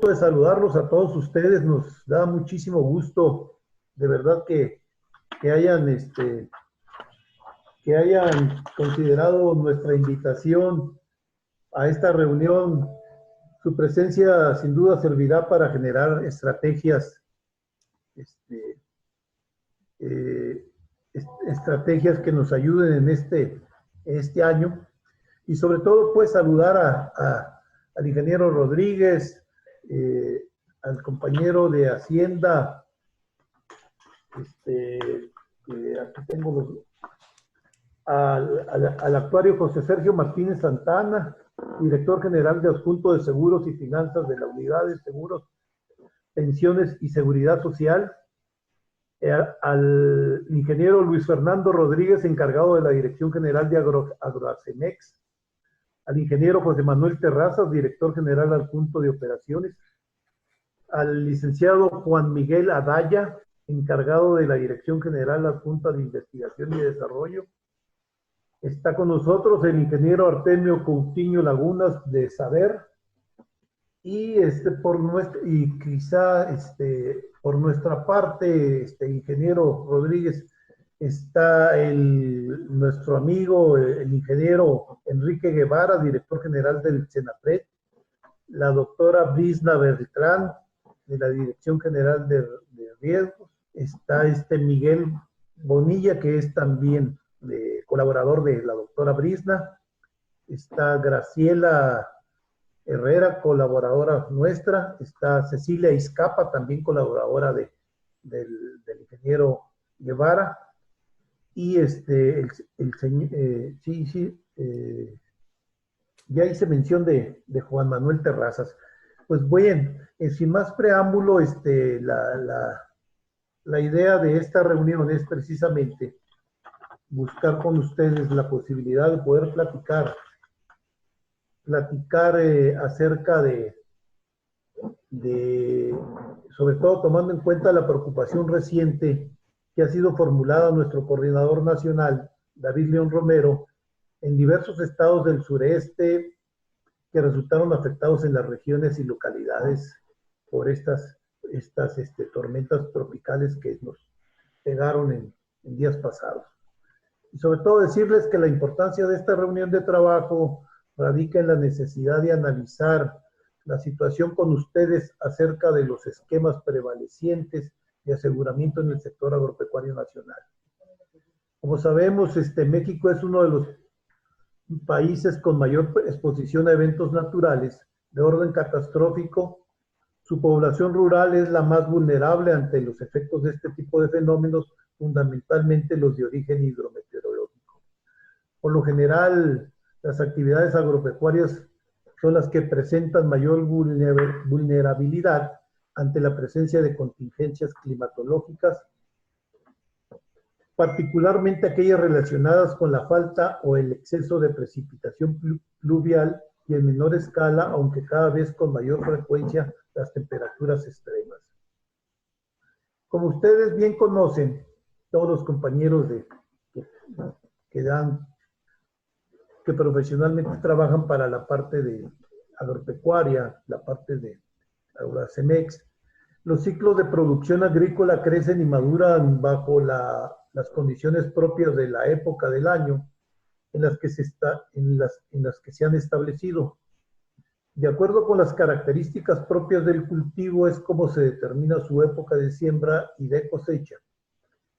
De saludarlos a todos ustedes, nos da muchísimo gusto, de verdad que hayan, que hayan considerado nuestra invitación a esta reunión. Su presencia sin duda servirá para generar estrategias, este, eh, estrategias que nos ayuden en este año y sobre todo pues saludar al ingeniero Rodríguez, al compañero de Hacienda, aquí tengo al actuario José Sergio Martínez Santana, director general de Adjunto de Seguros y Finanzas de la Unidad de Seguros, Pensiones y Seguridad Social, al ingeniero Luis Fernando Rodríguez, encargado de la Dirección General de Agroacemex, al ingeniero José Manuel Terrazas, director general adjunto de Operaciones, al licenciado Juan Miguel Adaya, encargado de la Dirección General Adjunta de Investigación y Desarrollo. Está con nosotros el ingeniero Artemio Coutinho Lagunas de Saber, y por nuestra parte, ingeniero Rodríguez, está nuestro amigo, el ingeniero Enrique Guevara, director general del CENAPRED, la doctora Brisna Bertrán, de la Dirección General de Riesgos, está Miguel Bonilla, que es también colaborador de la doctora Brisna, está Graciela Herrera, colaboradora nuestra, está Cecilia Izcapa, también colaboradora del ingeniero Guevara, y ya hice mención de Juan Manuel Terrazas. Pues bien, sin más preámbulo, la idea de esta reunión es precisamente buscar con ustedes la posibilidad de poder platicar acerca sobre todo tomando en cuenta la preocupación reciente que ha sido formulada nuestro coordinador nacional, David León Romero, en diversos estados del sureste que resultaron afectados en las regiones y localidades por estas tormentas tropicales que nos pegaron en días pasados. Y sobre todo decirles que la importancia de esta reunión de trabajo radica en la necesidad de analizar la situación con ustedes acerca de los esquemas prevalecientes de aseguramiento en el sector agropecuario nacional. Como sabemos, México es uno de los países con mayor exposición a eventos naturales de orden catastrófico. Su población rural es la más vulnerable ante los efectos de este tipo de fenómenos, fundamentalmente los de origen hidrometeorológico. Por lo general, las actividades agropecuarias son las que presentan mayor vulnerabilidad ante la presencia de contingencias climatológicas, particularmente aquellas relacionadas con la falta o el exceso de precipitación pluvial y en menor escala, aunque cada vez con mayor frecuencia, las temperaturas extremas. Como ustedes bien conocen, todos los compañeros que profesionalmente trabajan para la parte de agropecuaria, la parte de Agroacemex, los ciclos de producción agrícola crecen y maduran bajo las condiciones propias de la época del año en las que se han establecido. De acuerdo con las características propias del cultivo es como se determina su época de siembra y de cosecha.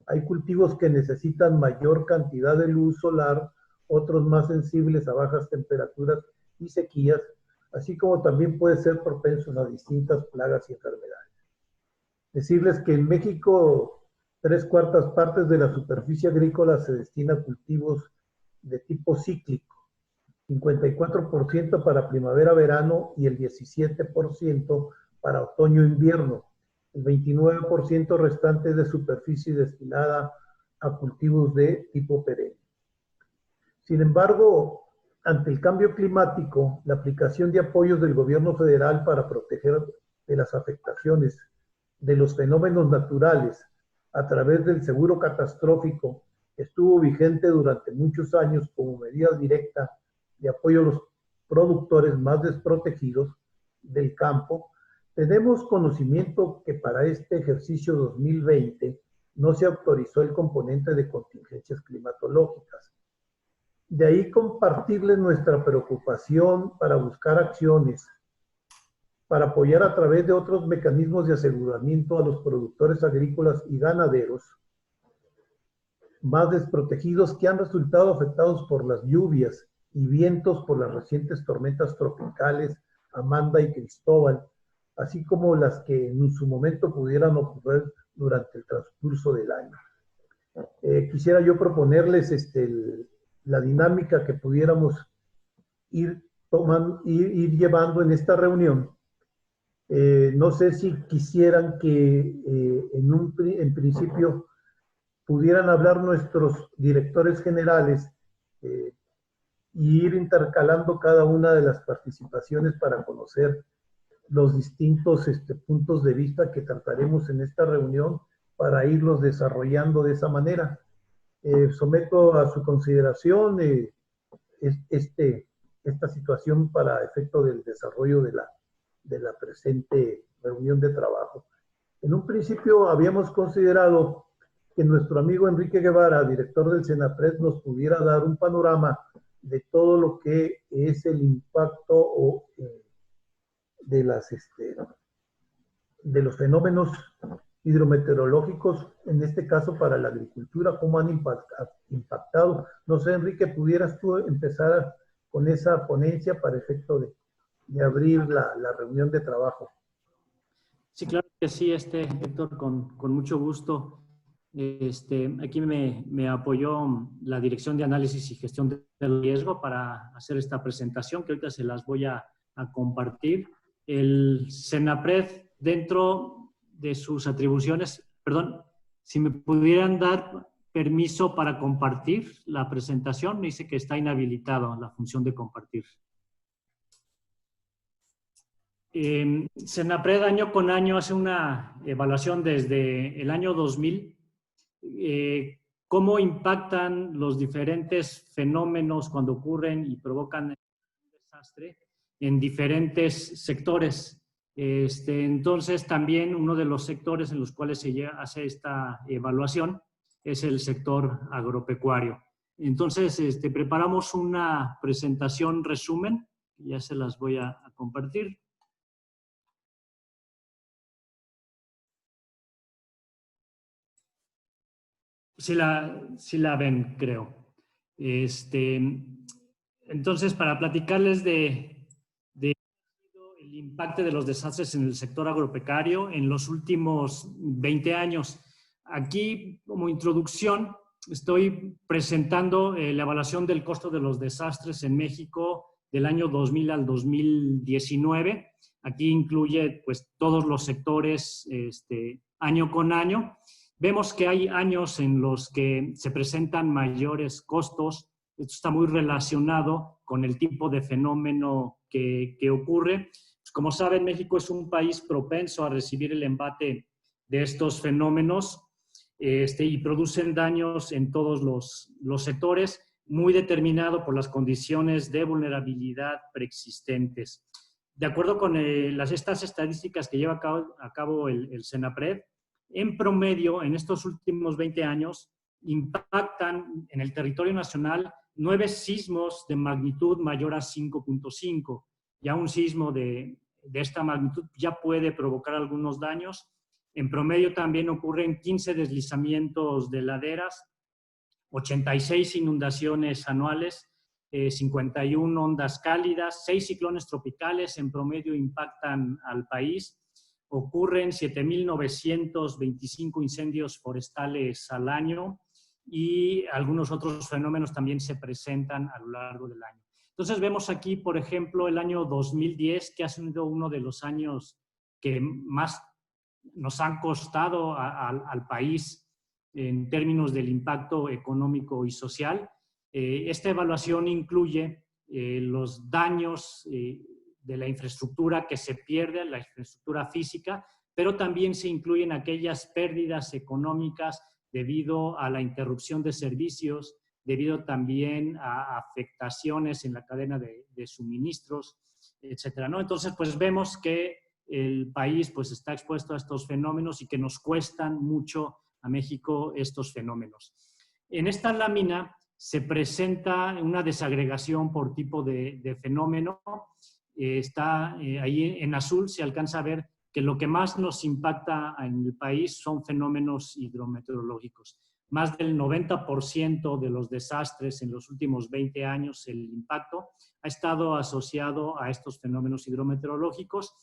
Hay cultivos que necesitan mayor cantidad de luz solar, otros más sensibles a bajas temperaturas y sequías, así como también pueden ser propensos a distintas plagas y enfermedades. Decirles que en México 3/4 partes de la superficie agrícola se destina a cultivos de tipo cíclico, 54% para primavera-verano y el 17% para otoño-invierno. El 29% restante de superficie destinada a cultivos de tipo perenne. Sin embargo, ante el cambio climático, la aplicación de apoyos del gobierno federal para proteger de las afectaciones de los fenómenos naturales a través del seguro catastrófico estuvo vigente durante muchos años como medida directa de apoyo a los productores más desprotegidos del campo Tenemos conocimiento que para este ejercicio 2020 no se autorizó el componente de contingencias climatológicas. De ahí compartirles nuestra preocupación para buscar acciones, para apoyar a través de otros mecanismos de aseguramiento a los productores agrícolas y ganaderos más desprotegidos que han resultado afectados por las lluvias y vientos por las recientes tormentas tropicales Amanda y Cristóbal, así como las que en su momento pudieran ocurrir durante el transcurso del año. Quisiera yo proponerles la dinámica que pudiéramos ir llevando en esta reunión. No sé si quisieran que en principio pudieran hablar nuestros directores generales y ir intercalando cada una de las participaciones para conocer los distintos puntos de vista que trataremos en esta reunión para irlos desarrollando de esa manera. Someto a su consideración esta situación para efecto del desarrollo de la presente reunión de trabajo. En un principio habíamos considerado que nuestro amigo Enrique Guevara, director del Senapred, nos pudiera dar un panorama de todo lo que es el impacto de los fenómenos hidrometeorológicos, en este caso para la agricultura, cómo han impactado. No sé, Enrique, ¿pudieras tú empezar con esa ponencia para efecto de abrir la reunión de trabajo? Sí, claro que sí, Héctor, con mucho gusto. Aquí me apoyó la Dirección de Análisis y Gestión del Riesgo para hacer esta presentación, que ahorita se las voy a compartir. El Senapred, dentro de sus atribuciones, perdón, si me pudieran dar permiso para compartir la presentación, me dice que está inhabilitado la función de compartir. Senapred año con año hace una evaluación desde el año 2000, cómo impactan los diferentes fenómenos cuando ocurren y provocan un desastre en diferentes sectores. Entonces, también uno de los sectores en los cuales se hace esta evaluación es el sector agropecuario. Entonces, preparamos una presentación resumen, ya se las voy a compartir. Sí la ven, creo. Entonces, para platicarles de el impacto de los desastres en el sector agropecuario en los últimos 20 años. Aquí, como introducción, estoy presentando la evaluación del costo de los desastres en México del año 2000 al 2019. Aquí incluye pues, todos los sectores año con año. Vemos que hay años en los que se presentan mayores costos. Esto está muy relacionado con el tipo de fenómeno que ocurre. Pues como saben, México es un país propenso a recibir el embate de estos fenómenos y producen daños en todos los sectores, muy determinado por las condiciones de vulnerabilidad preexistentes. De acuerdo con estas estadísticas que lleva a cabo el Senapred, en promedio, en estos últimos 20 años, impactan en el territorio nacional 9 sismos de magnitud mayor a 5.5. Ya un sismo de esta magnitud ya puede provocar algunos daños. En promedio también ocurren 15 deslizamientos de laderas, 86 inundaciones anuales, 51 ondas cálidas, 6 ciclones tropicales en promedio impactan al país. Ocurren 7.925 incendios forestales al año y algunos otros fenómenos también se presentan a lo largo del año. Entonces vemos aquí, por ejemplo, el año 2010, que ha sido uno de los años que más nos han costado al país en términos del impacto económico y social. Esta evaluación incluye los daños de la infraestructura que se pierde, la infraestructura física, pero también se incluyen aquellas pérdidas económicas debido a la interrupción de servicios, debido también a afectaciones en la cadena de suministros, etcétera, ¿no? Entonces, pues vemos que el país pues está expuesto a estos fenómenos y que nos cuestan mucho a México estos fenómenos. En esta lámina se presenta una desagregación por tipo de fenómeno. Ahí en azul se alcanza a ver que lo que más nos impacta en el país son fenómenos hidrometeorológicos. Más del 90% de los desastres en los últimos 20 años, el impacto ha estado asociado a estos fenómenos hidrometeorológicos.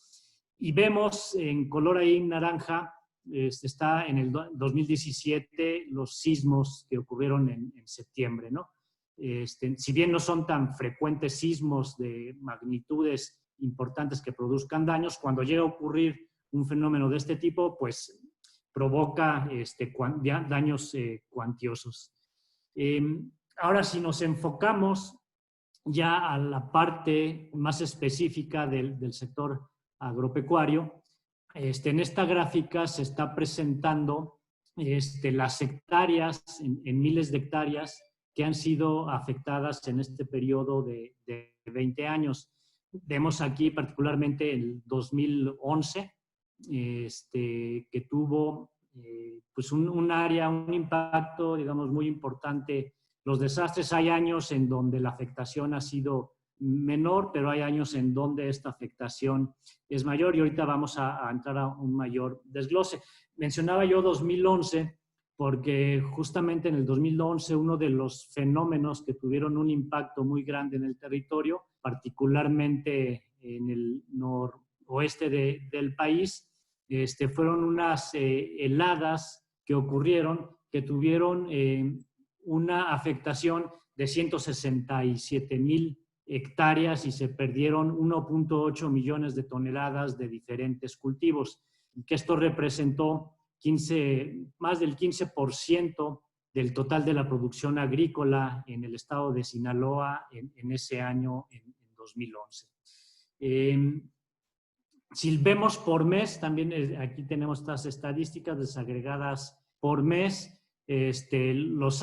Y vemos en color ahí naranja, está en el 2017 los sismos que ocurrieron en septiembre, ¿no? Si bien no son tan frecuentes sismos de magnitudes importantes que produzcan daños, cuando llega a ocurrir un fenómeno de este tipo, pues provoca daños cuantiosos. Ahora, si nos enfocamos ya a la parte más específica del sector agropecuario, en esta gráfica se está presentando las hectáreas, en miles de hectáreas, que han sido afectadas en este periodo de 20 años. Vemos aquí particularmente el 2011, que tuvo pues un área, un impacto, digamos, muy importante. Los desastres, hay años en donde la afectación ha sido menor, pero hay años en donde esta afectación es mayor y ahorita vamos a entrar a un mayor desglose. Mencionaba yo 2011 porque justamente en el 2011 uno de los fenómenos que tuvieron un impacto muy grande en el territorio, particularmente en el noroeste del país, fueron unas heladas que ocurrieron, que tuvieron una afectación de 167,000 hectáreas y se perdieron 1.8 millones de toneladas de diferentes cultivos, y que esto representó más del 15% del total de la producción agrícola en el estado de Sinaloa en ese año, en 2011. Si vemos por mes, también aquí tenemos estas estadísticas desagregadas por mes, los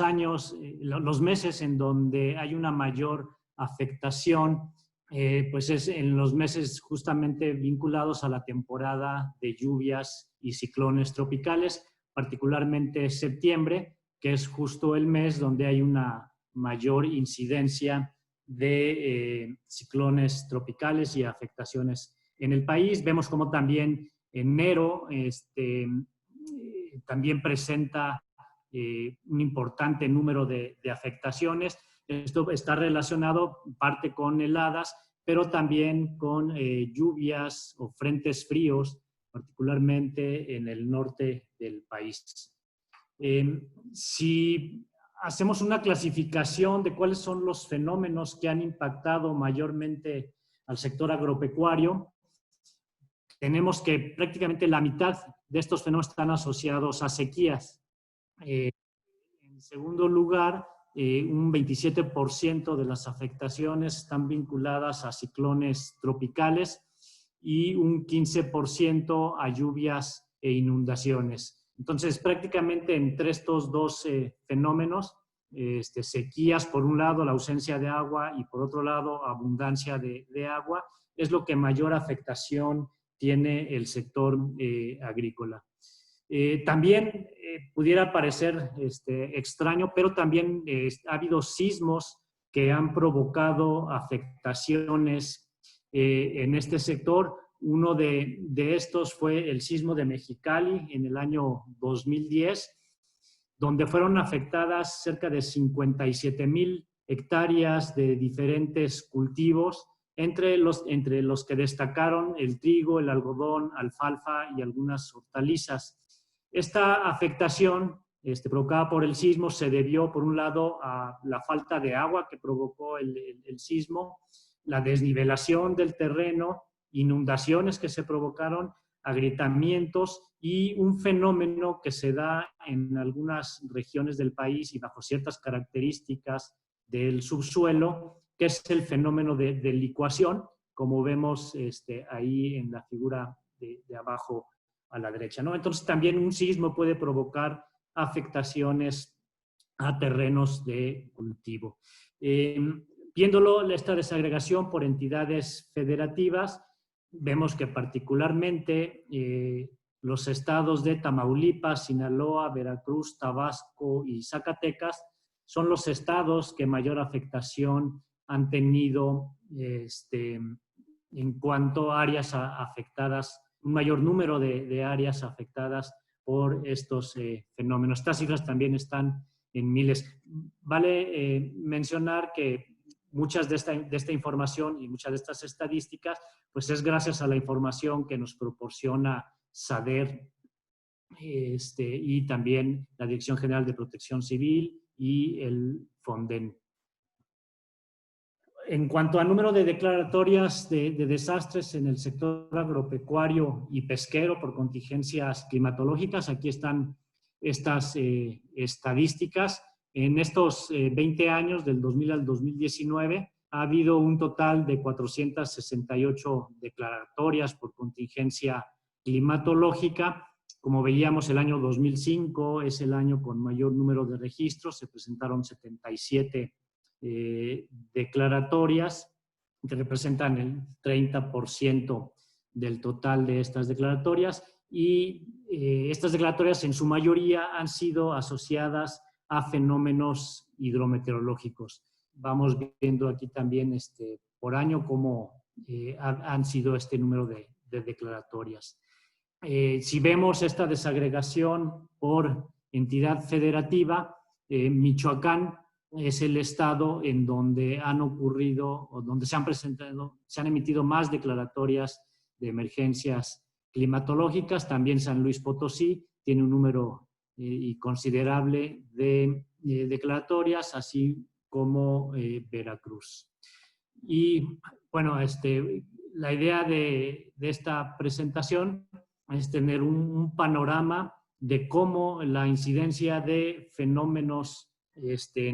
meses en donde hay una mayor afectación, pues es en los meses justamente vinculados a la temporada de lluvias y ciclones tropicales, particularmente septiembre, que es justo el mes donde hay una mayor incidencia de ciclones tropicales y afectaciones en el país. Vemos como también enero también presenta un importante número de afectaciones. Esto está relacionado parte con heladas, pero también con lluvias o frentes fríos, particularmente en el norte del país. Si hacemos una clasificación de cuáles son los fenómenos que han impactado mayormente al sector agropecuario, tenemos que prácticamente la mitad de estos fenómenos están asociados a sequías. En segundo lugar, un 27% de las afectaciones están vinculadas a ciclones tropicales y un 15% a lluvias e inundaciones. Entonces, prácticamente entre estos dos fenómenos, sequías por un lado, la ausencia de agua, y por otro lado, abundancia de agua, es lo que mayor afectación tiene el sector agrícola. También pudiera parecer extraño, pero también ha habido sismos que han provocado afectaciones en este sector. Uno de estos fue el sismo de Mexicali en el año 2010, donde fueron afectadas cerca de 57,000 hectáreas de diferentes cultivos, entre los que destacaron el trigo, el algodón, alfalfa y algunas hortalizas. Esta afectación provocada por el sismo se debió, por un lado, a la falta de agua que provocó el sismo, la desnivelación del terreno, inundaciones que se provocaron, agrietamientos y un fenómeno que se da en algunas regiones del país y bajo ciertas características del subsuelo, que es el fenómeno de licuación, como vemos ahí en la figura de abajo a la derecha, ¿no? Entonces también un sismo puede provocar afectaciones a terrenos de cultivo. Viéndolo, esta desagregación por entidades federativas, vemos que particularmente los estados de Tamaulipas, Sinaloa, Veracruz, Tabasco y Zacatecas son los estados que mayor afectación han tenido en cuanto a áreas afectadas, un mayor número de áreas afectadas por estos fenómenos. Estas cifras también están en miles. Vale mencionar que muchas de esta información y muchas de estas estadísticas, pues es gracias a la información que nos proporciona SADER y también la Dirección General de Protección Civil y el FONDEN. En cuanto al número de declaratorias de desastres en el sector agropecuario y pesquero por contingencias climatológicas, aquí están estas estadísticas. En estos 20 años, del 2000 al 2019, ha habido un total de 468 declaratorias por contingencia climatológica. Como veíamos, el año 2005 es el año con mayor número de registros, se presentaron 77 declaratorias que representan el 30% del total de estas declaratorias, y estas declaratorias en su mayoría han sido asociadas a fenómenos hidrometeorológicos. Vamos viendo aquí también por año cómo han sido este número de declaratorias. Si vemos esta desagregación por entidad federativa, Michoacán es el estado en donde han ocurrido o donde se han emitido más declaratorias de emergencias climatológicas. También San Luis Potosí tiene un número considerable de declaratorias, así como Veracruz. Y bueno, la idea de esta presentación es tener un panorama de cómo la incidencia de fenómenos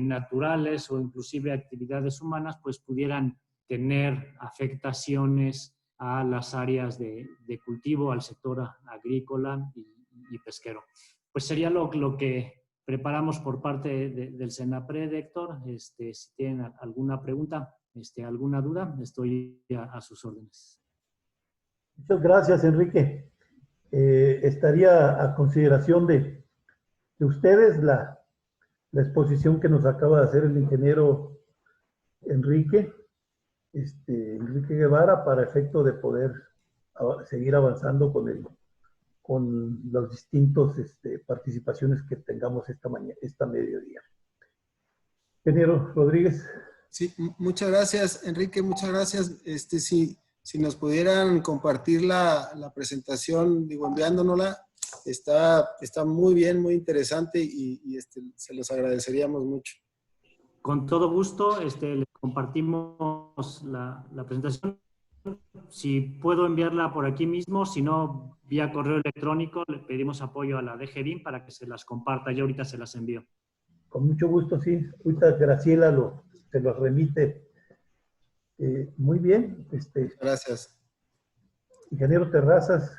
naturales o inclusive actividades humanas pues pudieran tener afectaciones a las áreas de cultivo, al sector agrícola y pesquero. Pues sería lo que preparamos por parte del CENAPRED, Héctor. Si tienen alguna pregunta, alguna duda, estoy a sus órdenes. Muchas gracias, Enrique. Estaría a consideración de ustedes la exposición que nos acaba de hacer el ingeniero Enrique Guevara, para efecto de poder seguir avanzando con las distintas participaciones que tengamos esta mediodía. Ingeniero Rodríguez. Sí, muchas gracias, Enrique, muchas gracias. Si nos pudieran compartir la presentación, digo, enviándonosla, está muy bien, muy interesante y se los agradeceríamos mucho. Con todo gusto, les compartimos la presentación. Si puedo enviarla por aquí mismo, si no, vía correo electrónico, le pedimos apoyo a la DGBIM para que se las comparta. Yo ahorita se las envío. Con mucho gusto, sí. Ahorita Graciela se los remite. Muy bien. Gracias. Ingeniero Terrazas.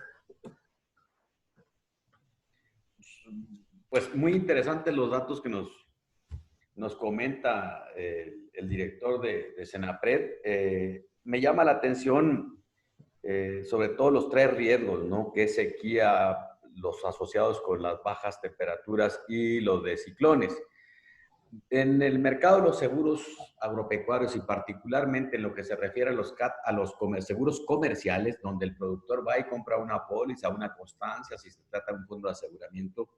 Pues muy interesantes los datos que nos comenta el director de CENAPRED. Me llama la atención sobre todo los 3 riesgos, ¿no? Que es sequía, los asociados con las bajas temperaturas y los de ciclones. En el mercado de los seguros agropecuarios y particularmente en lo que se refiere a los seguros comerciales, donde el productor va y compra una póliza, una constancia, si se trata de un fondo de aseguramiento,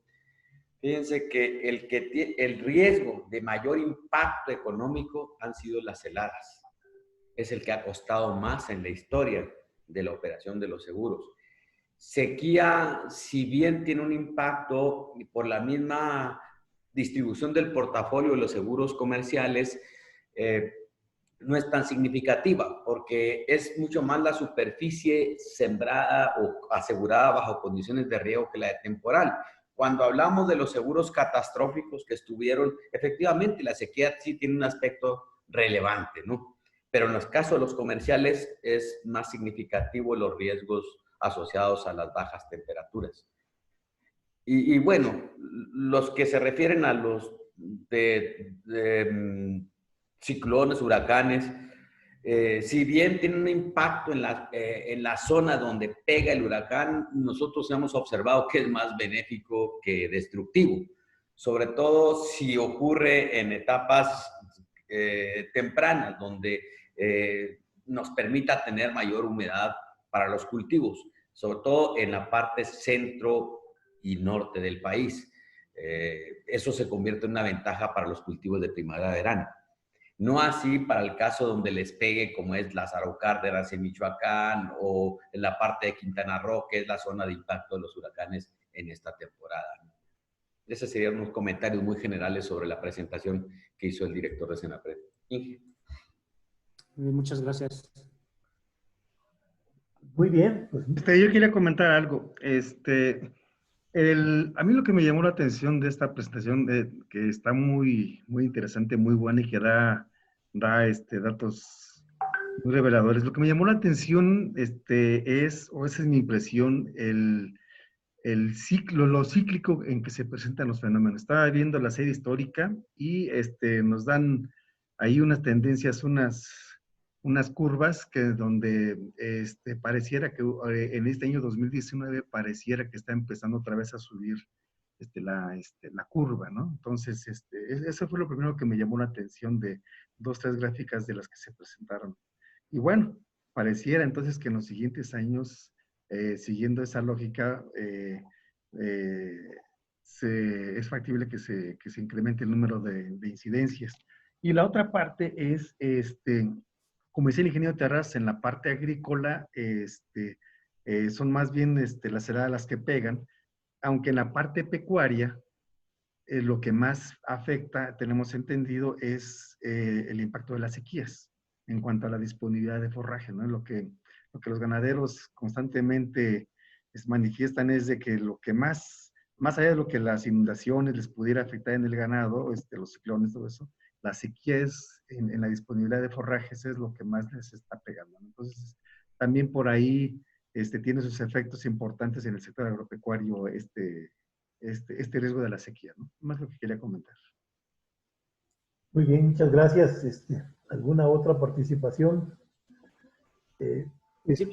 fíjense que el riesgo de mayor impacto económico han sido las heladas. Es el que ha costado más en la historia de la operación de los seguros. Sequía, si bien tiene un impacto por la misma distribución del portafolio de los seguros comerciales, no es tan significativa porque es mucho más la superficie sembrada o asegurada bajo condiciones de riesgo que la de temporal. Cuando hablamos de los seguros catastróficos que estuvieron, efectivamente la sequía sí tiene un aspecto relevante, ¿no? Pero en los casos de los comerciales es más significativo los riesgos asociados a las bajas temperaturas. Y bueno, los que se refieren a los ciclones, huracanes, Si bien tiene un impacto en la zona donde pega el huracán, nosotros hemos observado que es más benéfico que destructivo, sobre todo si ocurre en etapas tempranas, donde nos permita tener mayor humedad para los cultivos, sobre todo en la parte centro y norte del país. Eso se convierte en una ventaja para los cultivos de primavera-verano. No así para el caso donde les pegue, como es Lázaro Cárdenas en Michoacán o en la parte de Quintana Roo, que es la zona de impacto de los huracanes en esta temporada. Esos serían unos comentarios muy generales sobre la presentación que hizo el director de Senapred. Inge. Muchas gracias. Muy bien. Pues, yo quería comentar algo. A mí lo que me llamó la atención de esta presentación, que está muy, muy interesante, muy buena y que da datos muy reveladores. Lo que me llamó la atención esa es mi impresión, el ciclo, lo cíclico en que se presentan los fenómenos. Estaba viendo la serie histórica y nos dan ahí unas tendencias, unas curvas donde pareciera que en este año 2019 pareciera que está empezando otra vez a subir la curva, ¿no? Entonces, eso fue lo primero que me llamó la atención de 2, 3 gráficas de las que se presentaron. Y bueno, pareciera entonces que en los siguientes años, siguiendo esa lógica, es factible que se incremente el número de incidencias. Y la otra parte es, como decía el ingeniero Terraz, en la parte agrícola, son más bien las heladas las que pegan, aunque en la parte pecuaria, lo que más afecta, tenemos entendido, es el impacto de las sequías en cuanto a la disponibilidad de forraje, ¿no? Lo que los ganaderos constantemente manifiestan es de que lo que más allá de lo que las inundaciones les pudiera afectar en el ganado, los ciclones, todo eso, la sequía en la disponibilidad de forrajes es lo que más les está pegando, ¿no? Entonces, también por ahí tiene sus efectos importantes en el sector agropecuario, este riesgo de la sequía, ¿no? Más lo que quería comentar. muy bien, muchas gracias. ¿Alguna otra participación? Si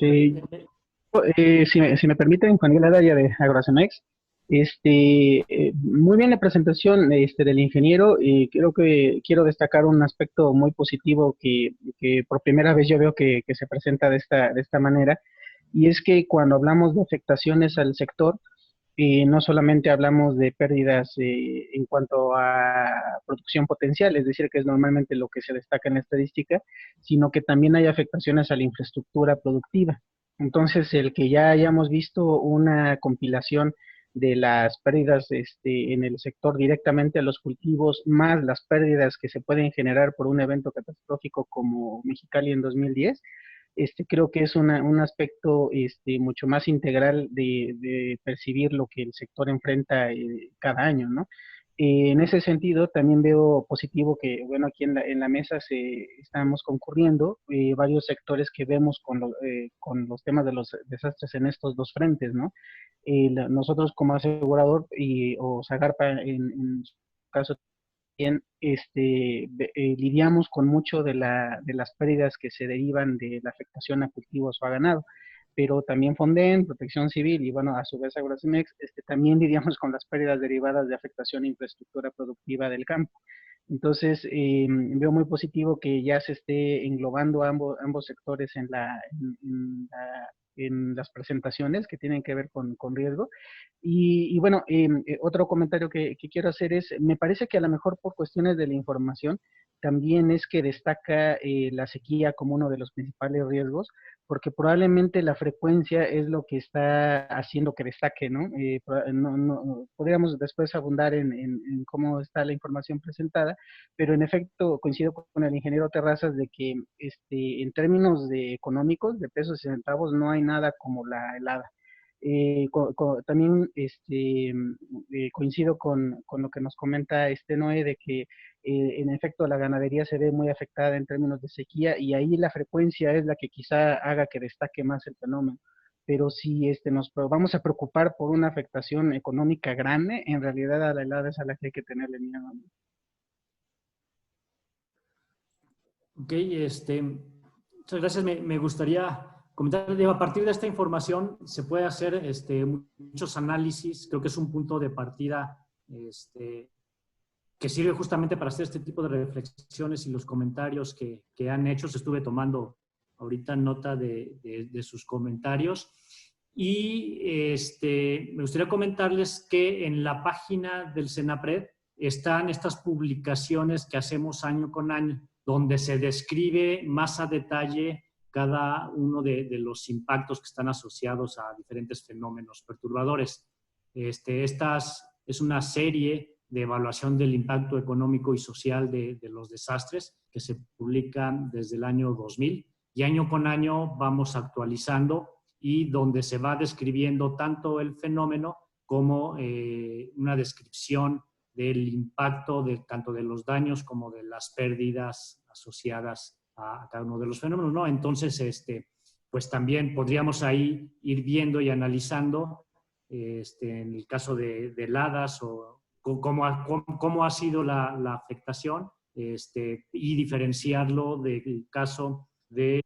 me permiten, Juan Miguel Araya de Agrocemex. Muy bien la presentación del ingeniero, y creo que quiero destacar un aspecto muy positivo que por primera vez yo veo que se presenta de esta manera, y es que cuando hablamos de afectaciones al sector, no solamente hablamos de pérdidas en cuanto a producción potencial, es decir, que es normalmente lo que se destaca en la estadística, sino que también hay afectaciones a la infraestructura productiva. Entonces, el que ya hayamos visto una compilación de las pérdidas en el sector directamente a los cultivos, más las pérdidas que se pueden generar por un evento catastrófico como Mexicali en 2010, creo que es un aspecto mucho más integral de percibir lo que el sector enfrenta cada año, ¿no? En ese sentido, también veo positivo que, bueno, aquí en la mesa estamos concurriendo varios sectores que vemos con los temas de los desastres en estos dos frentes, ¿no? Nosotros como asegurador o Zagarpa en su caso también lidiamos con mucho de las pérdidas que se derivan de la afectación a cultivos o a ganado, pero también Fonden, Protección Civil y bueno, a su vez Agrocemex, también lidiamos con las pérdidas derivadas de afectación a infraestructura productiva del campo. Entonces, veo muy positivo que ya se esté englobando ambos sectores en las presentaciones que tienen que ver con riesgo. Y bueno, otro comentario que quiero hacer es, me parece que a lo mejor por cuestiones de la información, también es que destaca la sequía como uno de los principales riesgos, porque probablemente la frecuencia es lo que está haciendo que destaque, ¿no? Podríamos después abundar en cómo está la información presentada, pero en efecto coincido con el ingeniero Terrazas de que en términos económicos, de pesos y centavos, no hay nada como la helada. También coincido con lo que nos comenta Noé de que en efecto la ganadería se ve muy afectada en términos de sequía y ahí la frecuencia es la que quizá haga que destaque más el fenómeno. Pero si nos vamos a preocupar por una afectación económica grande, en realidad a la helada es a la que hay que tenerle miedo. Ok, Muchas gracias. Me gustaría comentar, digo, a partir de esta información se puede hacer muchos análisis. Creo que es un punto de partida que sirve justamente para hacer este tipo de reflexiones y los comentarios que han hecho. Estuve tomando ahorita nota de sus comentarios. Y me gustaría comentarles que en la página del Senapred están estas publicaciones que hacemos año con año, donde se describe más a detalle cada uno de los impactos que están asociados a diferentes fenómenos perturbadores. Estas es una serie de evaluación del impacto económico y social de los desastres que se publican desde el año 2000 y año con año vamos actualizando y donde se va describiendo tanto el fenómeno como una descripción del impacto tanto de los daños como de las pérdidas asociadas a cada uno de los fenómenos, ¿no? Entonces, pues también podríamos ahí ir viendo y analizando en el caso de heladas o cómo ha sido la afectación y diferenciarlo del caso de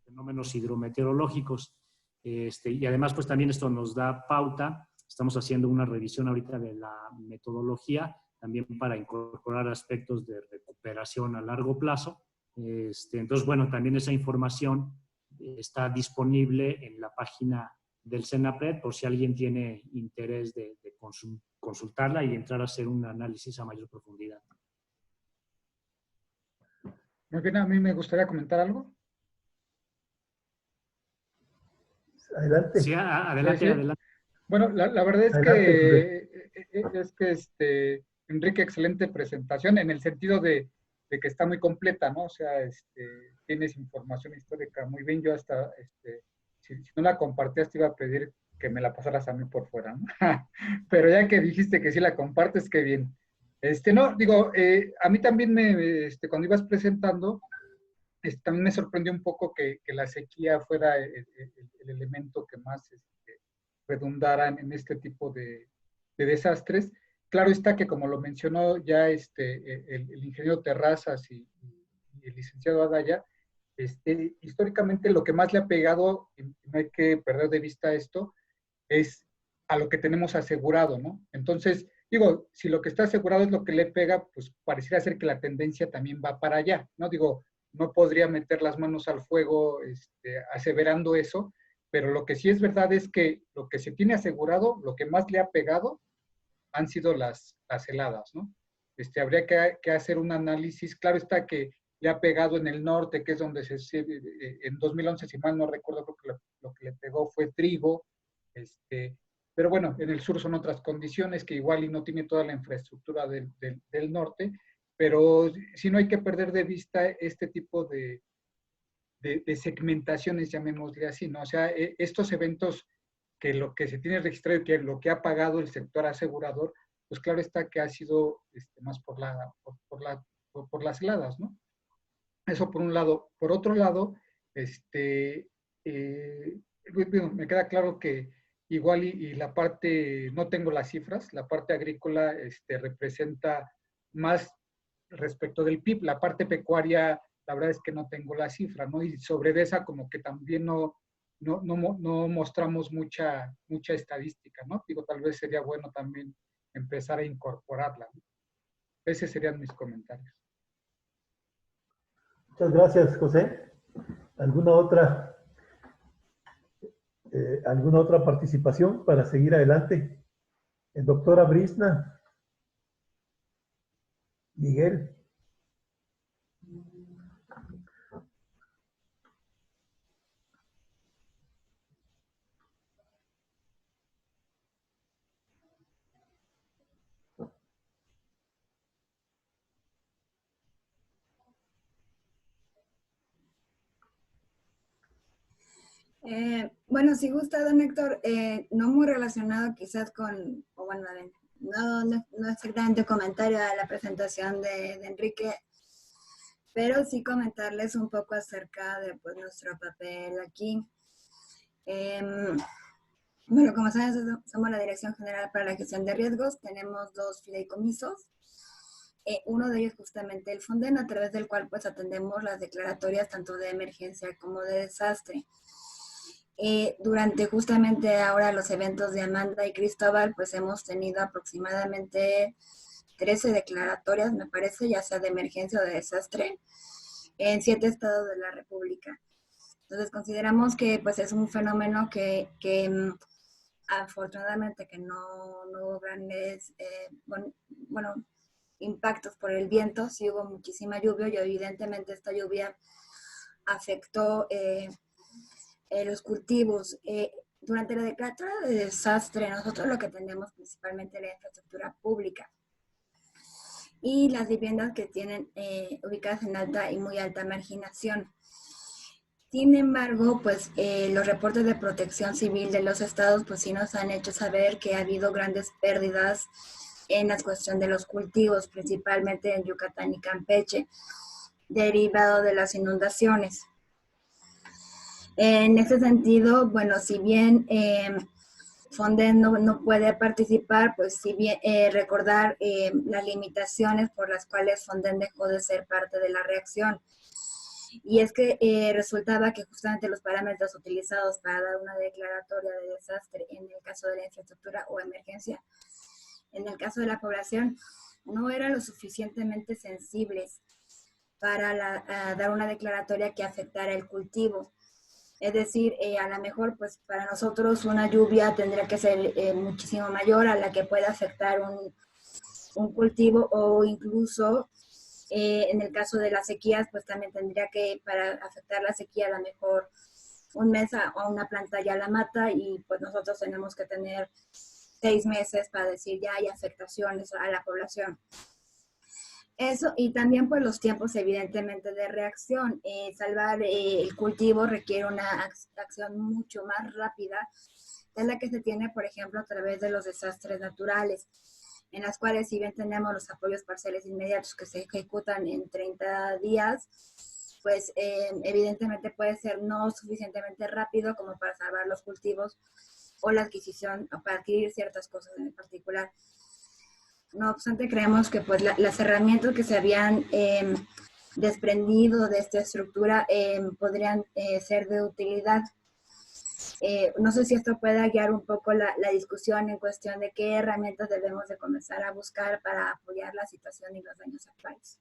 fenómenos hidrometeorológicos. Y además, pues también esto nos da pauta. Estamos haciendo una revisión ahorita de la metodología, también para incorporar aspectos de recuperación a largo plazo. Entonces, bueno, también esa información está disponible en la página del Senapred por si alguien tiene interés de consultarla y entrar a hacer un análisis a mayor profundidad. Muy bien, a mí me gustaría comentar algo. Adelante. Sí, adelante, Sí, sí. adelante. Bueno, la verdad es que Enrique, excelente presentación en el sentido de que está muy completa, ¿no? O sea, tienes información histórica muy bien. Yo hasta, si no la compartías, te iba a pedir que me la pasaras a mí por fuera, ¿no? Pero ya que dijiste que sí la compartes, qué bien. No, digo, a mí también cuando ibas presentando, también me sorprendió un poco que la sequía fuera el elemento que más redundara en este tipo de desastres. Claro está que, como lo mencionó ya el ingeniero Terrazas y el licenciado Adaya, históricamente lo que más le ha pegado, y no hay que perder de vista esto, es a lo que tenemos asegurado, ¿no? Entonces, digo, si lo que está asegurado es lo que le pega, pues pareciera ser que la tendencia también va para allá, ¿no? Digo, no podría meter las manos al fuego aseverando eso, pero lo que sí es verdad es que lo que se tiene asegurado, lo que más le ha pegado, han sido las heladas, ¿no? Habría que hacer un análisis. Claro está que le ha pegado en el norte, que es donde en 2011, si mal no recuerdo, creo que lo que le pegó fue trigo, pero bueno, en el sur son otras condiciones que igual y no tiene toda la infraestructura del norte, pero sí no hay que perder de vista este tipo de segmentaciones, llamémosle así, ¿no? O sea, estos eventos que lo que se tiene registrado y que lo que ha pagado el sector asegurador, pues claro está que ha sido más por las heladas, ¿no? Eso por un lado. Por otro lado, bueno, me queda claro que igual y la parte, no tengo las cifras, la parte agrícola representa más respecto del PIB, la parte pecuaria, la verdad es que no tengo la cifra, ¿no? Y sobre esa como que también no mostramos mucha estadística, ¿no? Digo, tal vez sería bueno también empezar a incorporarla, ¿no? Esos serían mis comentarios. Muchas gracias, José. ¿Alguna otra participación para seguir adelante? El doctor Abrisna. Miguel. Bueno, si gusta, don Héctor, no muy relacionado quizás con, o bueno, no exactamente comentario a la presentación de Enrique, pero sí comentarles un poco acerca de pues, nuestro papel aquí. Bueno, como saben, somos la Dirección General para la Gestión de Riesgos, tenemos 2 fideicomisos. Uno de ellos justamente el Fonden, a través del cual pues atendemos las declaratorias tanto de emergencia como de desastre. Durante justamente ahora los eventos de Amanda y Cristóbal, pues hemos tenido aproximadamente 13 declaratorias, me parece, ya sea de emergencia o de desastre, en 7 estados de la República. Entonces consideramos que pues es un fenómeno que afortunadamente que no hubo grandes impactos por el viento. Sí hubo muchísima lluvia y evidentemente esta lluvia afectó los cultivos. Durante la declaratoria de desastre, nosotros lo que tenemos principalmente es la infraestructura pública y las viviendas que tienen ubicadas en alta y muy alta marginación. Sin embargo, pues los reportes de protección civil de los estados pues sí nos han hecho saber que ha habido grandes pérdidas en la cuestión de los cultivos, principalmente en Yucatán y Campeche, derivado de las inundaciones. En ese sentido, bueno, si bien Fonden no puede participar, pues si bien recordar las limitaciones por las cuales Fonden dejó de ser parte de la reacción. Y es que resultaba que justamente los parámetros utilizados para dar una declaratoria de desastre en el caso de la infraestructura o emergencia, en el caso de la población, no eran lo suficientemente sensibles para dar una declaratoria que afectara el cultivo. Es decir, a lo mejor pues para nosotros una lluvia tendría que ser muchísimo mayor a la que pueda afectar un cultivo, o incluso en el caso de las sequías, pues también tendría que, para afectar la sequía, a lo mejor un mes a una planta ya la mata, y pues nosotros tenemos que tener 6 meses para decir ya hay afectaciones a la población. Eso, y también pues los tiempos evidentemente de reacción. Salvar el cultivo requiere una acción mucho más rápida de la que se tiene, por ejemplo, a través de los desastres naturales, en las cuales si bien tenemos los apoyos parciales inmediatos que se ejecutan en 30 días, pues evidentemente puede ser no suficientemente rápido como para salvar los cultivos o la adquisición, o para adquirir ciertas cosas en particular. No obstante, creemos que pues, las herramientas que se habían desprendido de esta estructura podrían ser de utilidad. No sé si esto pueda guiar un poco la discusión en cuestión de qué herramientas debemos de comenzar a buscar para apoyar la situación y los daños actuales.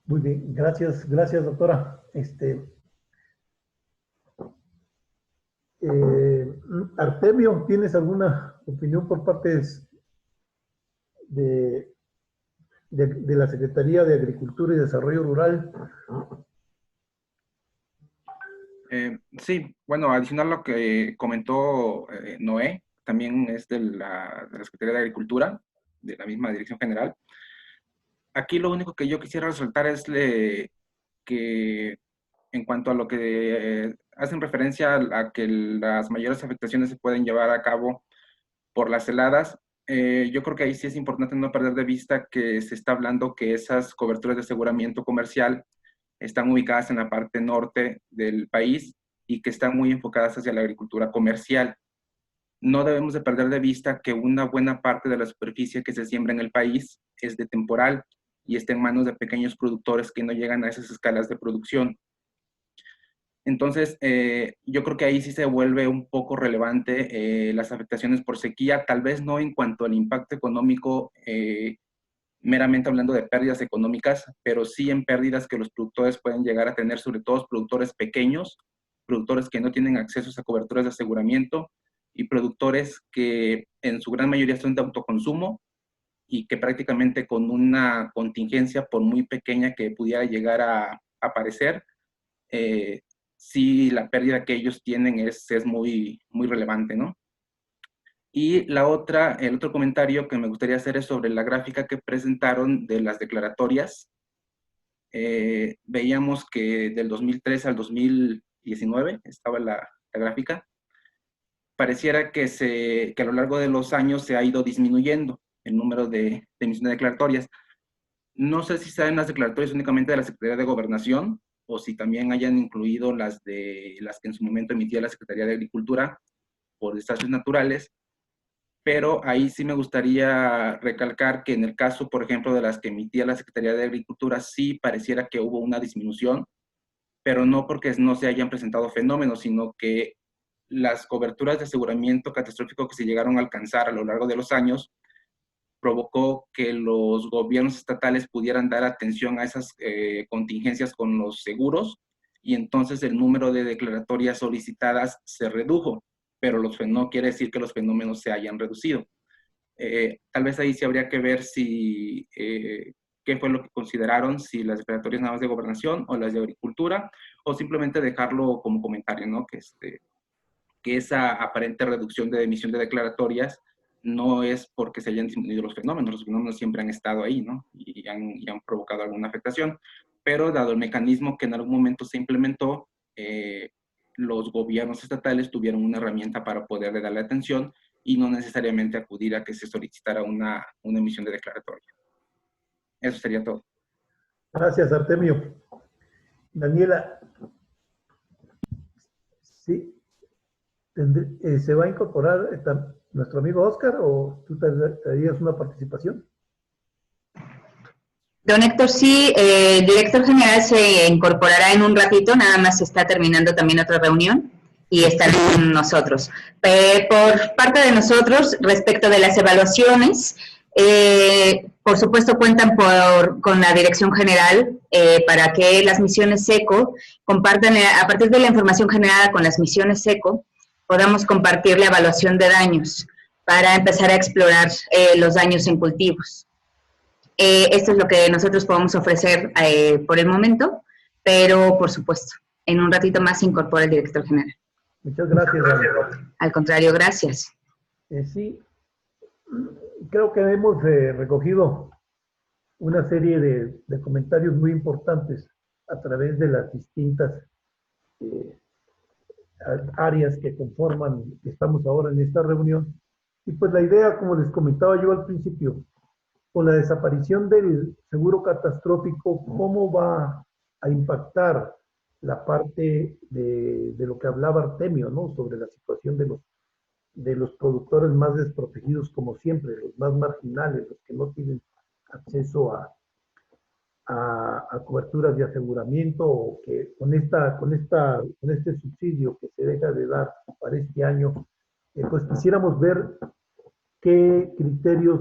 Muy bien, gracias doctora. Artemio, ¿tienes alguna opinión por parte de la Secretaría de Agricultura y Desarrollo Rural? Sí, bueno, adicional a lo que comentó Noé, también es de la Secretaría de Agricultura, de la misma Dirección General. Aquí lo único que yo quisiera resaltar es que en cuanto a lo que hacen referencia a que las mayores afectaciones se pueden llevar a cabo por las heladas, yo creo que ahí sí es importante no perder de vista que se está hablando que esas coberturas de aseguramiento comercial están ubicadas en la parte norte del país y que están muy enfocadas hacia la agricultura comercial. No debemos de perder de vista que una buena parte de la superficie que se siembra en el país es de temporal y está en manos de pequeños productores que no llegan a esas escalas de producción. Entonces, yo creo que ahí sí se vuelve un poco relevante las afectaciones por sequía, tal vez no en cuanto al impacto económico, meramente hablando de pérdidas económicas, pero sí en pérdidas que los productores pueden llegar a tener, sobre todo los productores pequeños, productores que no tienen acceso a coberturas de aseguramiento y productores que en su gran mayoría son de autoconsumo y que prácticamente con una contingencia, por muy pequeña que pudiera llegar a aparecer, sí la pérdida que ellos tienen es muy, muy relevante, ¿no? Y el otro comentario que me gustaría hacer es sobre la gráfica que presentaron de las declaratorias. Veíamos que del 2003 al 2019 estaba la gráfica. Pareciera que a lo largo de los años se ha ido disminuyendo el número de emisiones de declaratorias. No sé si saben las declaratorias únicamente de la Secretaría de Gobernación o si también hayan incluido las que en su momento emitía la Secretaría de Agricultura por desastres naturales, pero ahí sí me gustaría recalcar que en el caso, por ejemplo, de las que emitía la Secretaría de Agricultura, sí pareciera que hubo una disminución, pero no porque no se hayan presentado fenómenos, sino que las coberturas de aseguramiento catastrófico que se llegaron a alcanzar a lo largo de los años provocó que los gobiernos estatales pudieran dar atención a esas contingencias con los seguros, y entonces el número de declaratorias solicitadas se redujo, pero no quiere decir que los fenómenos se hayan reducido. Tal vez ahí sí habría que ver si, qué fue lo que consideraron, si las declaratorias nada más de gobernación o las de agricultura, o simplemente dejarlo como comentario, ¿no? Que esa aparente reducción de emisión de declaratorias no es porque se hayan disminuido los fenómenos siempre han estado ahí, ¿no? Y han provocado alguna afectación, pero dado el mecanismo que en algún momento se implementó, los gobiernos estatales tuvieron una herramienta para poderle darle atención y no necesariamente acudir a que se solicitara una emisión de declaratoria. Eso sería todo. Gracias, Artemio. Daniela, sí, ¿se va a incorporar nuestro amigo Oscar o tú darías una participación? Don Héctor, sí, el director general se incorporará en un ratito, nada más está terminando también otra reunión y estará con nosotros. Por parte de nosotros, respecto de las evaluaciones, por supuesto cuentan con la dirección general para que las misiones SECO compartan, a partir de la información generada con las misiones SECO, podamos compartir la evaluación de daños para empezar a explorar los daños en cultivos. Esto es lo que nosotros podemos ofrecer por el momento, pero por supuesto, en un ratito más se incorpora el director general. Muchas gracias, Daniela. Al contrario, gracias. Sí, creo que hemos recogido una serie de comentarios muy importantes a través de las distintas áreas que conforman, que estamos ahora en esta reunión. Y pues la idea, como les comentaba yo al principio, con la desaparición del seguro catastrófico, ¿cómo va a impactar la parte de lo que hablaba Artemio, ¿no? Sobre la situación de los productores más desprotegidos, como siempre, los más marginales, los que no tienen acceso a coberturas de aseguramiento, o que con este subsidio que se deja de dar para este año, pues quisiéramos ver qué criterios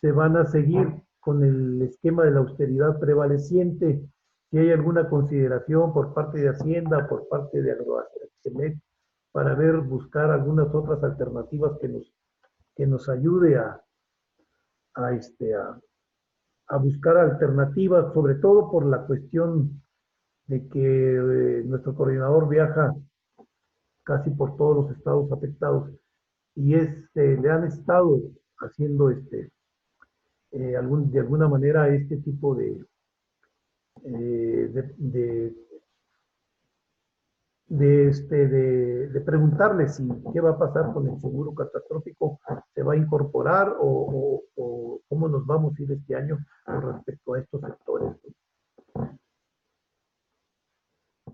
se van a seguir con el esquema de la austeridad prevaleciente, si hay alguna consideración por parte de Hacienda, por parte de Agroacemet, para buscar algunas otras alternativas que nos ayude a buscar alternativas, sobre todo por la cuestión de que nuestro coordinador viaja casi por todos los estados afectados y le han estado haciendo de alguna manera este tipo de preguntarle si qué va a pasar con el seguro catastrófico, se va a incorporar o cómo nos vamos a ir este año con respecto a estos sectores.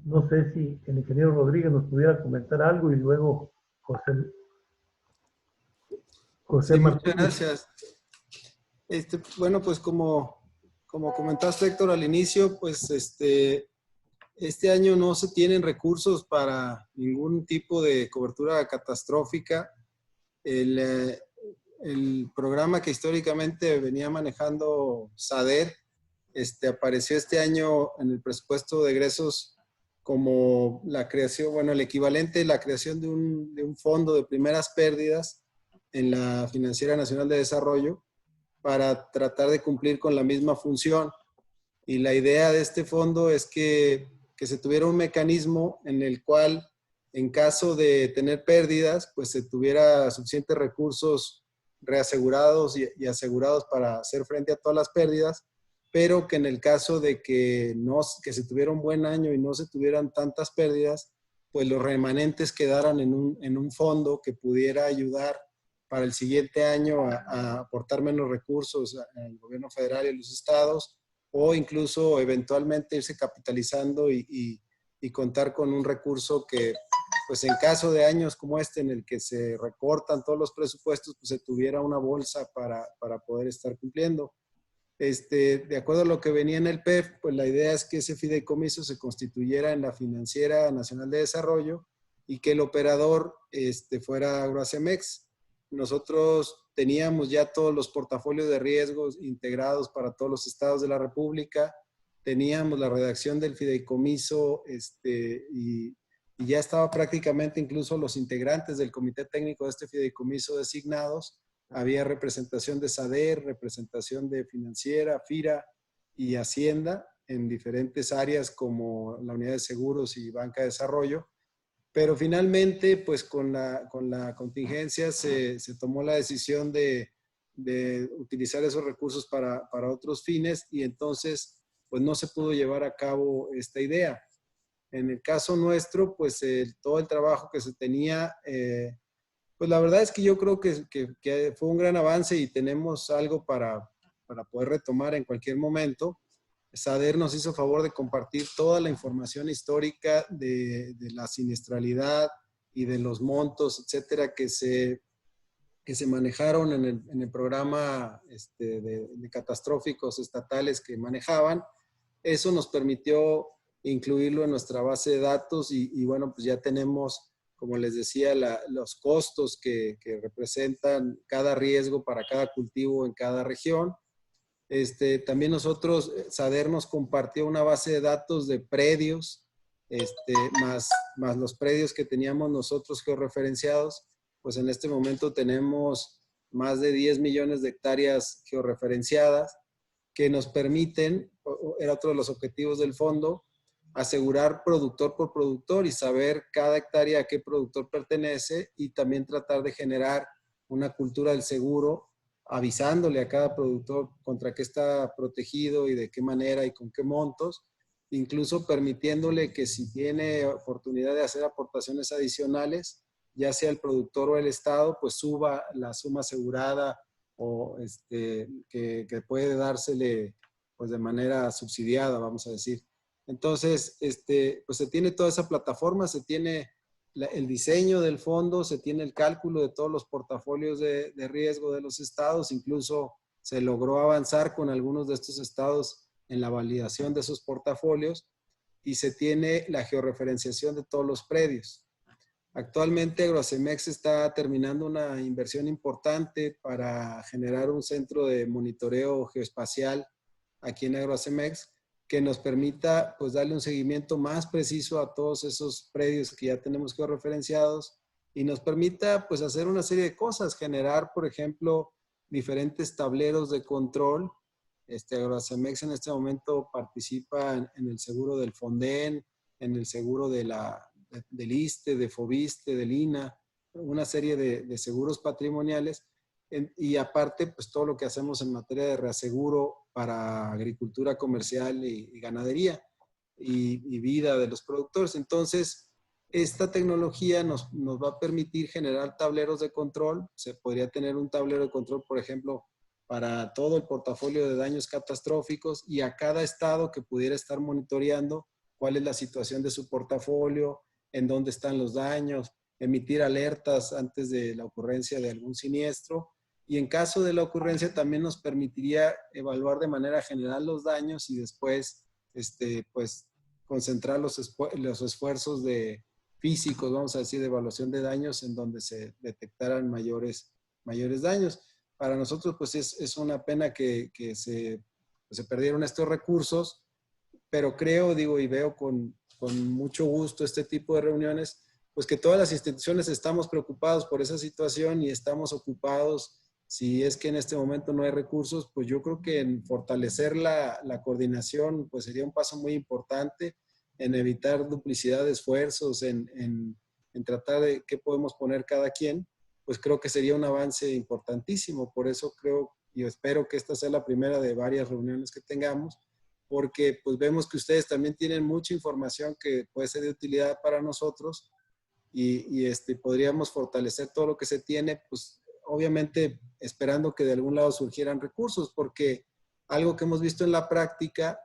No sé si el ingeniero Rodríguez nos pudiera comentar algo y luego José Sí, Martínez. muchas gracias. Bueno, pues como comentaste, Héctor, al inicio, pues este año no se tienen recursos para ningún tipo de cobertura catastrófica. El programa que históricamente venía manejando SADER apareció este año en el presupuesto de egresos como la creación, bueno, el equivalente, la creación de un fondo de primeras pérdidas en la Financiera Nacional de Desarrollo para tratar de cumplir con la misma función. Y la idea de este fondo es que se tuviera un mecanismo en el cual, en caso de tener pérdidas, pues se tuviera suficientes recursos reasegurados y asegurados para hacer frente a todas las pérdidas, pero que en el caso de que se tuviera un buen año y no se tuvieran tantas pérdidas, pues los remanentes quedaran en un fondo que pudiera ayudar para el siguiente año a aportar menos recursos al gobierno federal y a los estados, o incluso eventualmente irse capitalizando y contar con un recurso que pues en caso de años como este en el que se recortan todos los presupuestos, pues se tuviera una bolsa para poder estar cumpliendo. De acuerdo a lo que venía en el PEF, pues la idea es que ese fideicomiso se constituyera en la Financiera Nacional de Desarrollo y que el operador fuera Agroacemex. Nosotros teníamos ya todos los portafolios de riesgos integrados para todos los estados de la República, teníamos la redacción del fideicomiso y ya estaba prácticamente incluso los integrantes del comité técnico de este fideicomiso designados. Había representación de SADER, representación de Financiera, FIRA y Hacienda en diferentes áreas como la unidad de seguros y banca de desarrollo. Pero finalmente, pues con la contingencia se tomó la decisión de utilizar esos recursos para otros fines y entonces pues no se pudo llevar a cabo esta idea. En el caso nuestro, pues todo el trabajo que se tenía, pues la verdad es que yo creo que fue un gran avance y tenemos algo para poder retomar en cualquier momento. SADER nos hizo favor de compartir toda la información histórica de la siniestralidad y de los montos, etcétera, que se manejaron en el programa de catastróficos estatales que manejaban. Eso nos permitió incluirlo en nuestra base de datos y bueno, pues ya tenemos, como les decía, los costos que representan cada riesgo para cada cultivo en cada región. También nosotros, SADER nos compartió una base de datos de predios, más los predios que teníamos nosotros georreferenciados. Pues en este momento tenemos más de 10 millones de hectáreas georreferenciadas que nos permiten, era otro de los objetivos del fondo, asegurar productor por productor y saber cada hectárea a qué productor pertenece y también tratar de generar una cultura del seguro, avisándole a cada productor contra qué está protegido y de qué manera y con qué montos, incluso permitiéndole que si tiene oportunidad de hacer aportaciones adicionales, ya sea el productor o el Estado, pues suba la suma asegurada o que puede dársele pues de manera subsidiada, vamos a decir. Entonces, pues se tiene toda esa plataforma, se tiene el diseño del fondo, se tiene el cálculo de todos los portafolios de riesgo de los estados, incluso se logró avanzar con algunos de estos estados en la validación de esos portafolios y se tiene la georreferenciación de todos los predios. Actualmente Agroacemex está terminando una inversión importante para generar un centro de monitoreo geoespacial aquí en Agroacemex que nos permita pues darle un seguimiento más preciso a todos esos predios que ya tenemos georreferenciados y nos permita pues hacer una serie de cosas, generar por ejemplo diferentes tableros de control. Agroacemex en este momento participa en el seguro del Fonden, en el seguro del ISSSTE, de FOBISTE, del INA, una serie de seguros patrimoniales y aparte pues todo lo que hacemos en materia de reaseguro para agricultura comercial y ganadería y vida de los productores. Entonces, esta tecnología nos va a permitir generar tableros de control. Se podría tener un tablero de control, por ejemplo, para todo el portafolio de daños catastróficos y a cada estado que pudiera estar monitoreando cuál es la situación de su portafolio, en dónde están los daños, emitir alertas antes de la ocurrencia de algún siniestro. Y en caso de la ocurrencia también nos permitiría evaluar de manera general los daños y después pues concentrar los esfuerzos físicos, vamos a decir, de evaluación de daños en donde se detectaran mayores daños. Para nosotros pues es una pena que se perdieron estos recursos, pero creo, digo, y veo con mucho gusto este tipo de reuniones, pues que todas las instituciones estamos preocupados por esa situación y estamos ocupados. Si es que en este momento no hay recursos, pues yo creo que en fortalecer la coordinación pues sería un paso muy importante, en evitar duplicidad de esfuerzos, en tratar de qué podemos poner cada quien, pues creo que sería un avance importantísimo. Por eso creo y espero que esta sea la primera de varias reuniones que tengamos, porque pues vemos que ustedes también tienen mucha información que puede ser de utilidad para nosotros y podríamos fortalecer todo lo que se tiene, pues obviamente esperando que de algún lado surgieran recursos, porque algo que hemos visto en la práctica,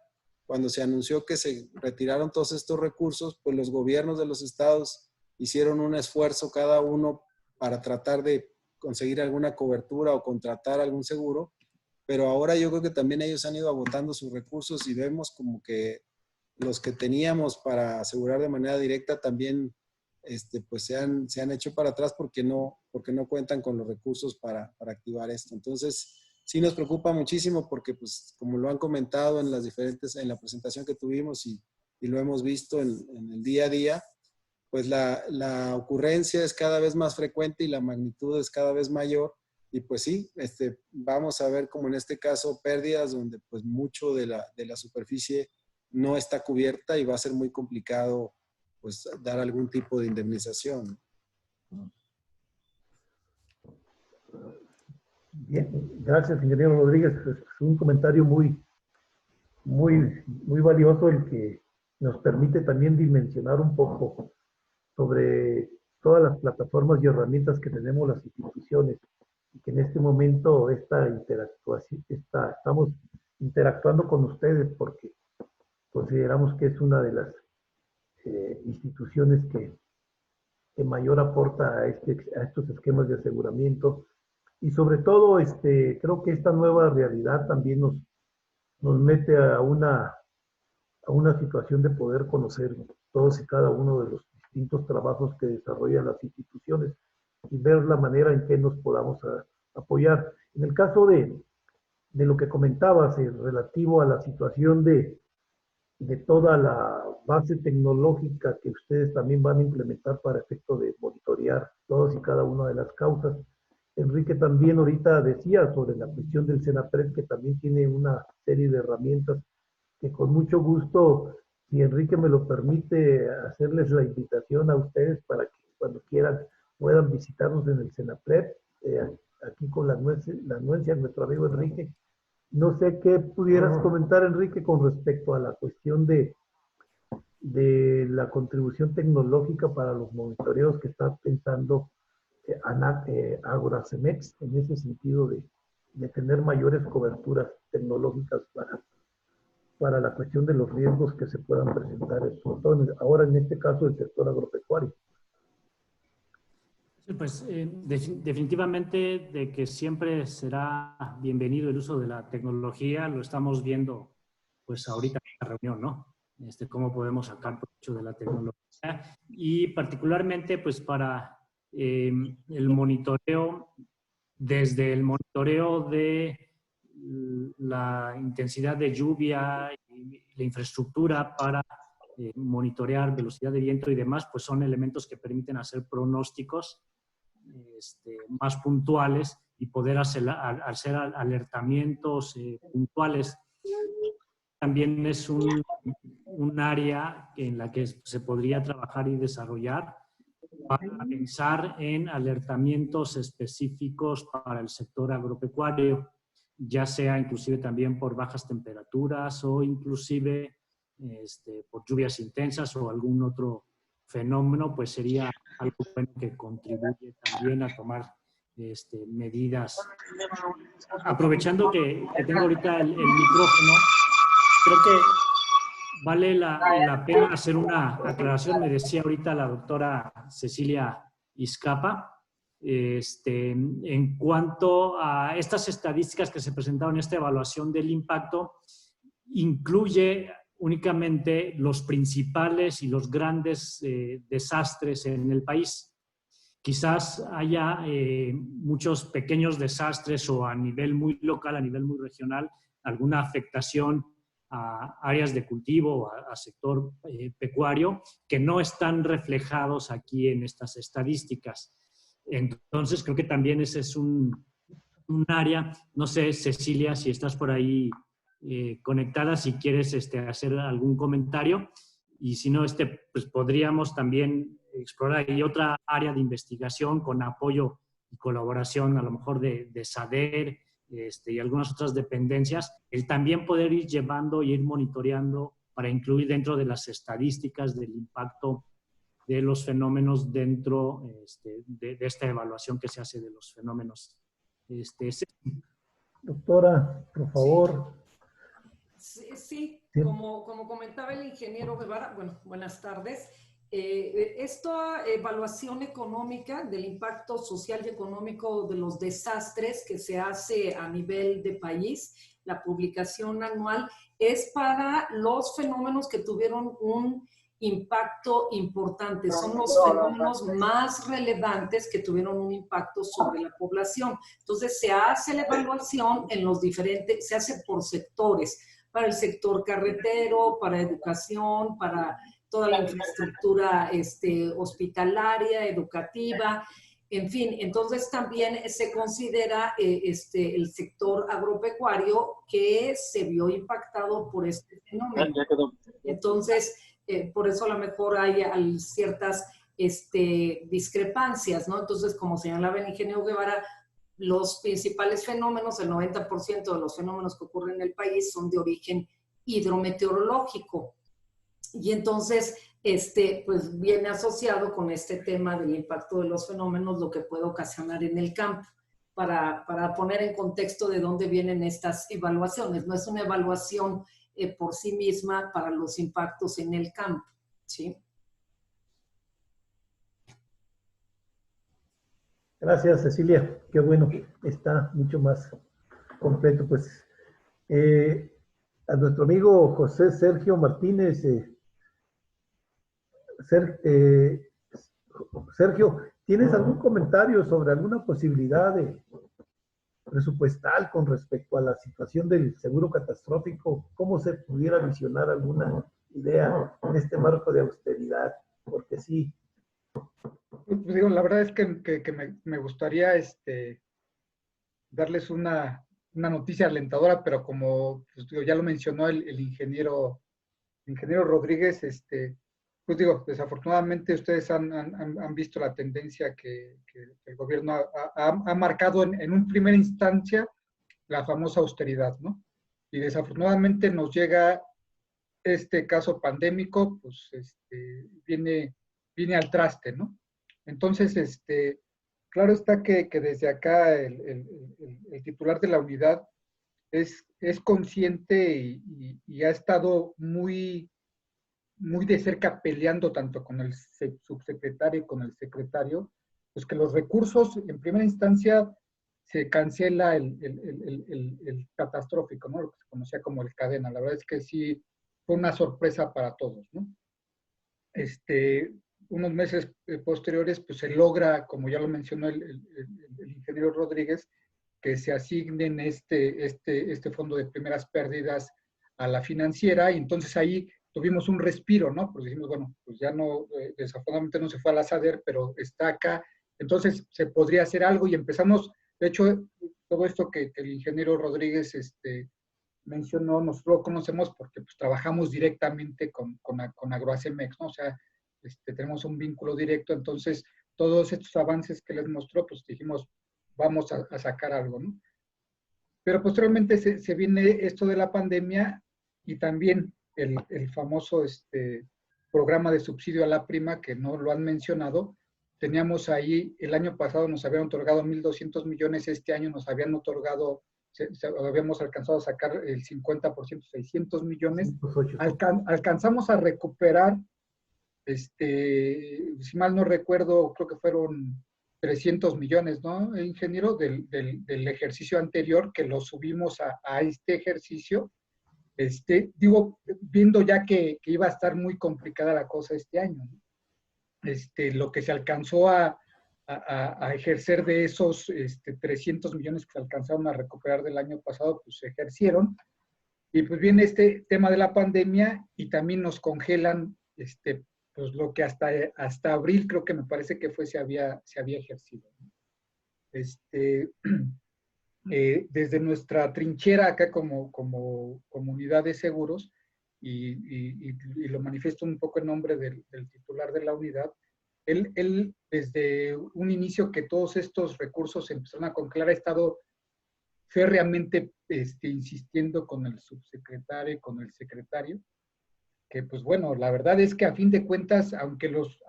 cuando se anunció que se retiraron todos estos recursos, pues los gobiernos de los estados hicieron un esfuerzo cada uno para tratar de conseguir alguna cobertura o contratar algún seguro, pero ahora yo creo que también ellos han ido agotando sus recursos y vemos como que los que teníamos para asegurar de manera directa también pues se han hecho para atrás porque no cuentan con los recursos para activar esto. Entonces, sí nos preocupa muchísimo porque, pues, como lo han comentado en la presentación que tuvimos y lo hemos visto en el día a día, pues la ocurrencia es cada vez más frecuente y la magnitud es cada vez mayor. Y pues sí, vamos a ver como en este caso pérdidas donde pues mucho de la superficie no está cubierta y va a ser muy complicado pues dar algún tipo de indemnización. Bien, gracias, ingeniero Rodríguez. Es un comentario muy valioso el que nos permite también dimensionar un poco sobre todas las plataformas y herramientas que tenemos las instituciones y que en este momento estamos interactuando con ustedes porque consideramos que es una de las instituciones que mayor aporta a estos esquemas de aseguramiento y sobre todo creo que esta nueva realidad también nos mete a una situación de poder conocer todos y cada uno de los distintos trabajos que desarrollan las instituciones y ver la manera en que nos podamos apoyar. En el caso de lo que comentabas relativo a la situación de toda la base tecnológica que ustedes también van a implementar para efecto de monitorear todas y cada una de las causas. Enrique también ahorita decía sobre la cuestión del Senapred, que también tiene una serie de herramientas que con mucho gusto, si Enrique me lo permite, hacerles la invitación a ustedes para que cuando quieran puedan visitarnos en el Senapred, aquí con la anuencia de nuestro amigo Enrique. No sé qué pudieras comentar, Enrique, con respecto a la cuestión de la contribución tecnológica para los monitoreos que está pensando Agrocemex en ese sentido de tener mayores coberturas tecnológicas para la cuestión de los riesgos que se puedan presentar, sobre todo ahora en este caso el sector agropecuario. Sí, pues definitivamente de que siempre será bienvenido el uso de la tecnología, lo estamos viendo pues ahorita en la reunión, ¿no? Cómo podemos sacar provecho de la tecnología y particularmente pues para el monitoreo, desde el monitoreo de la intensidad de lluvia y la infraestructura para monitorear velocidad de viento y demás, pues son elementos que permiten hacer pronósticos más puntuales y poder hacer alertamientos puntuales. También es un área en la que se podría trabajar y desarrollar para pensar en alertamientos específicos para el sector agropecuario, ya sea inclusive también por bajas temperaturas o inclusive por lluvias intensas o algún otro fenómeno, pues sería algo bueno que contribuye también a tomar medidas. Aprovechando que tengo ahorita el micrófono, creo que vale la pena hacer una aclaración. Me decía ahorita la doctora Cecilia Izcapa, en cuanto a estas estadísticas que se presentaron en esta evaluación del impacto, incluye únicamente los principales y los grandes desastres en el país. Quizás haya muchos pequeños desastres o a nivel muy local, a nivel muy regional, alguna afectación a áreas de cultivo o a sector pecuario que no están reflejados aquí en estas estadísticas. Entonces, creo que también ese es un área. No sé, Cecilia, si estás por ahí conectada, si quieres hacer algún comentario. Y si no, pues podríamos también explorar ahí otra área de investigación con apoyo y colaboración, a lo mejor de SADER y algunas otras dependencias, el también poder ir llevando y ir monitoreando para incluir dentro de las estadísticas del impacto de los fenómenos dentro de esta evaluación que se hace de los fenómenos. Doctora, por favor. Sí. Como comentaba el ingeniero Guevara, bueno, buenas tardes. Esta evaluación económica del impacto social y económico de los desastres que se hace a nivel de país, la publicación anual, es para los fenómenos que tuvieron un impacto importante. Son los fenómenos más relevantes que tuvieron un impacto sobre la población. Entonces, se hace la evaluación en los diferentes, se hace por sectores, para el sector carretero, para educación, para toda la infraestructura hospitalaria, educativa, en fin. Entonces, también se considera el sector agropecuario que se vio impactado por este fenómeno. Entonces, por eso a lo mejor hay ciertas discrepancias, ¿no? Entonces, como señalaba el ingeniero Guevara, los principales fenómenos, el 90% de los fenómenos que ocurren en el país son de origen hidrometeorológico. Y entonces, pues viene asociado con este tema del impacto de los fenómenos, lo que puede ocasionar en el campo, para poner en contexto de dónde vienen estas evaluaciones. No es una evaluación por sí misma para los impactos en el campo, ¿sí? Gracias, Cecilia. Qué bueno, está mucho más completo. Pues a nuestro amigo José Sergio Martínez. Sergio, ¿tienes algún comentario sobre alguna posibilidad presupuestal con respecto a la situación del seguro catastrófico? ¿Cómo se pudiera visionar alguna idea en este marco de austeridad? Porque sí. Pues digo, la verdad es que me gustaría darles una noticia alentadora, pero como pues digo, ya lo mencionó el ingeniero Rodríguez, pues digo, desafortunadamente ustedes han visto la tendencia que el gobierno ha marcado en una primera instancia la famosa austeridad, ¿no? Y desafortunadamente nos llega este caso pandémico, pues viene al traste, ¿no? Entonces, claro está que desde acá el titular de la unidad es consciente y ha estado muy de cerca peleando tanto con el subsecretario y con el secretario, pues que los recursos, en primera instancia, se cancela el catastrófico, ¿no? Lo que se conocía como el cadena. La verdad es que sí fue una sorpresa para todos, ¿no? Unos meses posteriores, pues se logra, como ya lo mencionó el ingeniero Rodríguez, que se asignen este fondo de primeras pérdidas a la financiera, y entonces ahí tuvimos un respiro, ¿no? Pues dijimos, bueno, pues ya no, desafortunadamente no se fue a la SADER, pero está acá, entonces se podría hacer algo, y empezamos, de hecho, todo esto que el ingeniero Rodríguez mencionó, nosotros lo conocemos porque pues trabajamos directamente con Agroacemex, ¿no? O sea, tenemos un vínculo directo, entonces todos estos avances que les mostró, pues dijimos, vamos a sacar algo, ¿no? Pero posteriormente se viene esto de la pandemia y también el famoso programa de subsidio a la prima, que no lo han mencionado. Teníamos ahí, el año pasado nos habían otorgado 1.200 millones, este año nos habían otorgado, habíamos alcanzado a sacar el 50%, 600 millones. Alcanzamos a recuperar, si mal no recuerdo, creo que fueron 300 millones, ¿no, ingeniero? Del ejercicio anterior, que lo subimos a este ejercicio. Digo, viendo ya que iba a estar muy complicada la cosa este año, ¿no? Lo que se alcanzó a ejercer de esos 300 millones que se alcanzaron a recuperar del año pasado, pues se ejercieron. Y pues viene este tema de la pandemia y también nos congelan pues lo que hasta abril, creo que me parece que se había ejercido, ¿no? Desde nuestra trinchera acá como comunidad de seguros, y lo manifiesto un poco en nombre del titular de la unidad, él desde un inicio que todos estos recursos se empezaron a congelar, ha estado férreamente insistiendo con el subsecretario y con el secretario, que pues bueno, la verdad es que a fin de cuentas, aunque los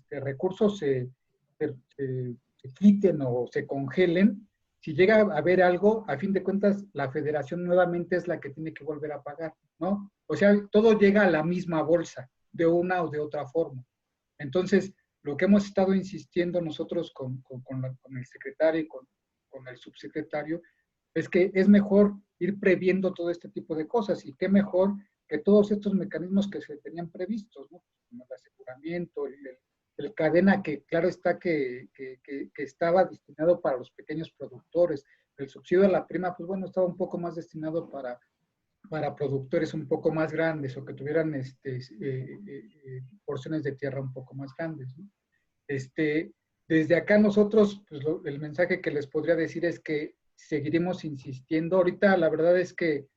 recursos se quiten o se congelen, si llega a haber algo, a fin de cuentas, la federación nuevamente es la que tiene que volver a pagar, ¿no? O sea, todo llega a la misma bolsa, de una o de otra forma. Entonces, lo que hemos estado insistiendo nosotros con el secretario y con el subsecretario es que es mejor ir previendo todo este tipo de cosas, y qué mejor que todos estos mecanismos que se tenían previstos, ¿no? Como el aseguramiento, el cadena, que claro está que estaba destinado para los pequeños productores. El subsidio a la prima, pues bueno, estaba un poco más destinado para productores un poco más grandes, o que tuvieran porciones de tierra un poco más grandes, ¿no? Desde acá nosotros, pues el mensaje que les podría decir es que seguiremos insistiendo. Ahorita la verdad es que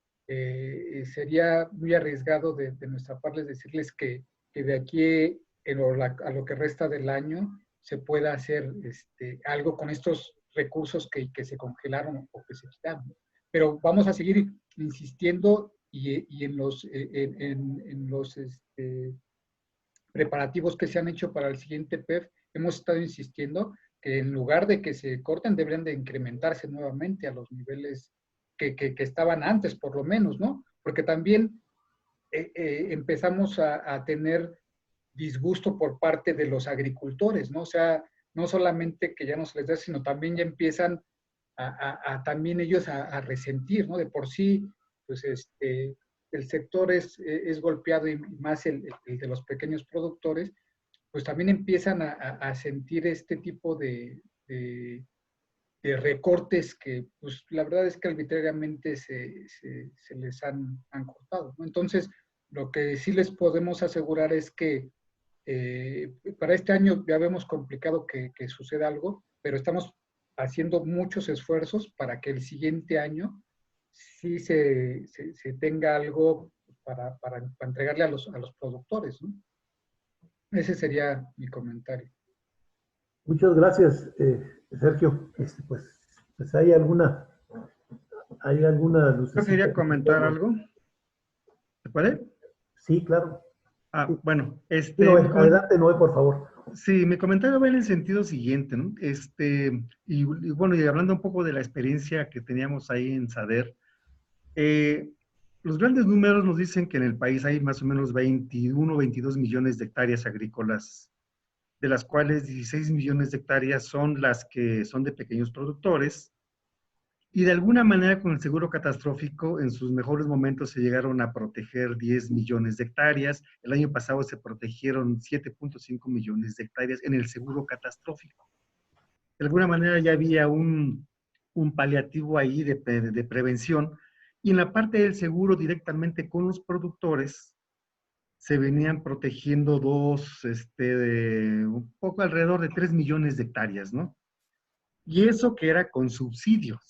sería muy arriesgado de nuestra parte decirles que de aquí a lo que resta del año se pueda hacer algo con estos recursos que se congelaron o que se quitaron. Pero vamos a seguir insistiendo, y en los preparativos que se han hecho para el siguiente PEF, hemos estado insistiendo que en lugar de que se corten, deberían de incrementarse nuevamente a los niveles que estaban antes, por lo menos, ¿no? Porque también empezamos a tener disgusto por parte de los agricultores, ¿no? O sea, no solamente que ya no se les da, sino también ya empiezan también ellos a resentir, ¿no? De por sí, pues el sector es golpeado, y más el de los pequeños productores, pues también empiezan a sentir este tipo de recortes que, pues la verdad es que arbitrariamente se les han cortado, ¿no? Entonces, lo que sí les podemos asegurar es que para este año ya vemos complicado que suceda algo, pero estamos haciendo muchos esfuerzos para que el siguiente año sí se tenga algo para entregarle a los productores, ¿no? Ese sería mi comentario. Muchas gracias, Sergio. Pues hay alguna lucecita. Yo quería comentar algo. ¿Se puede? Sí, claro. Bueno, adelante, Noé, por favor. Sí, mi comentario va en el sentido siguiente, ¿no? Y bueno, y hablando un poco de la experiencia que teníamos ahí en SADER, los grandes números nos dicen que en el país hay más o menos 21, 22 millones de hectáreas agrícolas, de las cuales 16 millones de hectáreas son las que son de pequeños productores, y de alguna manera con el seguro catastrófico en sus mejores momentos se llegaron a proteger 10 millones de hectáreas. El año pasado se protegieron 7.5 millones de hectáreas en el seguro catastrófico. De alguna manera ya había un paliativo ahí de prevención, y en la parte del seguro directamente con los productores se venían protegiendo un poco alrededor de 3 millones de hectáreas, ¿no? Y eso que era con subsidio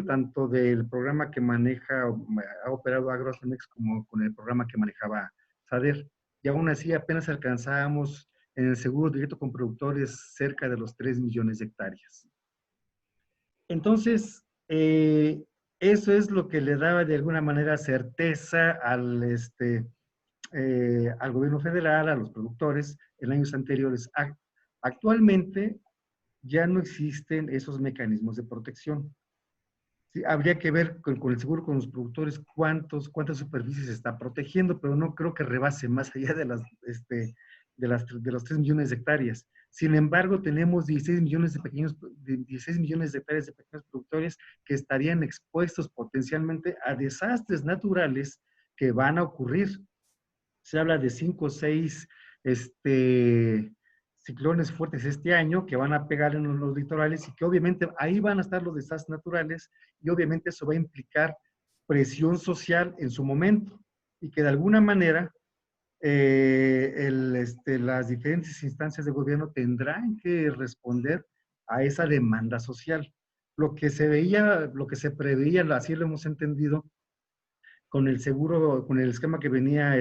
tanto del programa que ha operado AgroCEMEX como con el programa que manejaba SADER. Y aún así apenas alcanzábamos en el seguro directo con productores cerca de los 3 millones de hectáreas. Entonces, eso es lo que le daba de alguna manera certeza al gobierno federal, a los productores en años anteriores. Actualmente ya no existen esos mecanismos de protección. Sí, habría que ver con el seguro con los productores cuántas superficies se está protegiendo, pero no creo que rebase más allá de los 3 millones de hectáreas. Sin embargo, tenemos 16 millones de hectáreas de pequeños productores que estarían expuestos potencialmente a desastres naturales que van a ocurrir. Se habla de 5 o 6 ciclones fuertes este año que van a pegar en los litorales, y que obviamente ahí van a estar los desastres naturales, y obviamente eso va a implicar presión social en su momento, y que de alguna manera las diferentes instancias de gobierno tendrán que responder a esa demanda social. Lo que se preveía, así lo hemos entendido, con el seguro, con el esquema que venía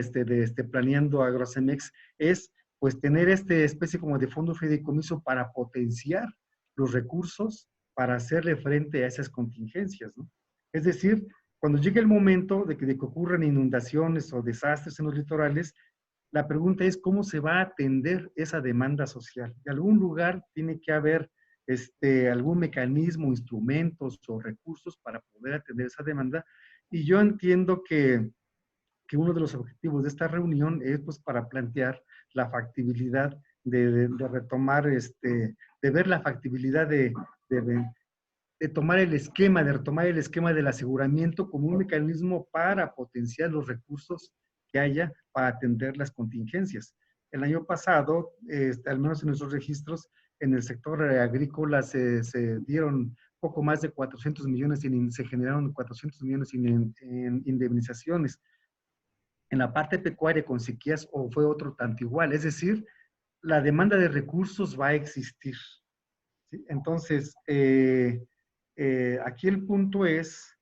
planeando AgroCEMEX, es pues tener especie como de fondo fideicomiso para potenciar los recursos para hacerle frente a esas contingencias, ¿no? Es decir, cuando llegue el momento de que ocurran inundaciones o desastres en los litorales, la pregunta es cómo se va a atender esa demanda social. De algún lugar tiene que haber algún mecanismo, instrumentos o recursos para poder atender esa demanda. Y yo entiendo que uno de los objetivos de esta reunión es pues para plantear la factibilidad de retomar, de ver la factibilidad de tomar el esquema, de retomar el esquema del aseguramiento como un mecanismo para potenciar los recursos que haya para atender las contingencias. El año pasado, al menos en nuestros registros, en el sector agrícola se dieron poco más de 400 millones, se generaron 400 millones en indemnizaciones. En la parte pecuaria con sequías fue otro tanto igual, es decir, la demanda de recursos va a existir, ¿sí? Entonces, aquí el punto es,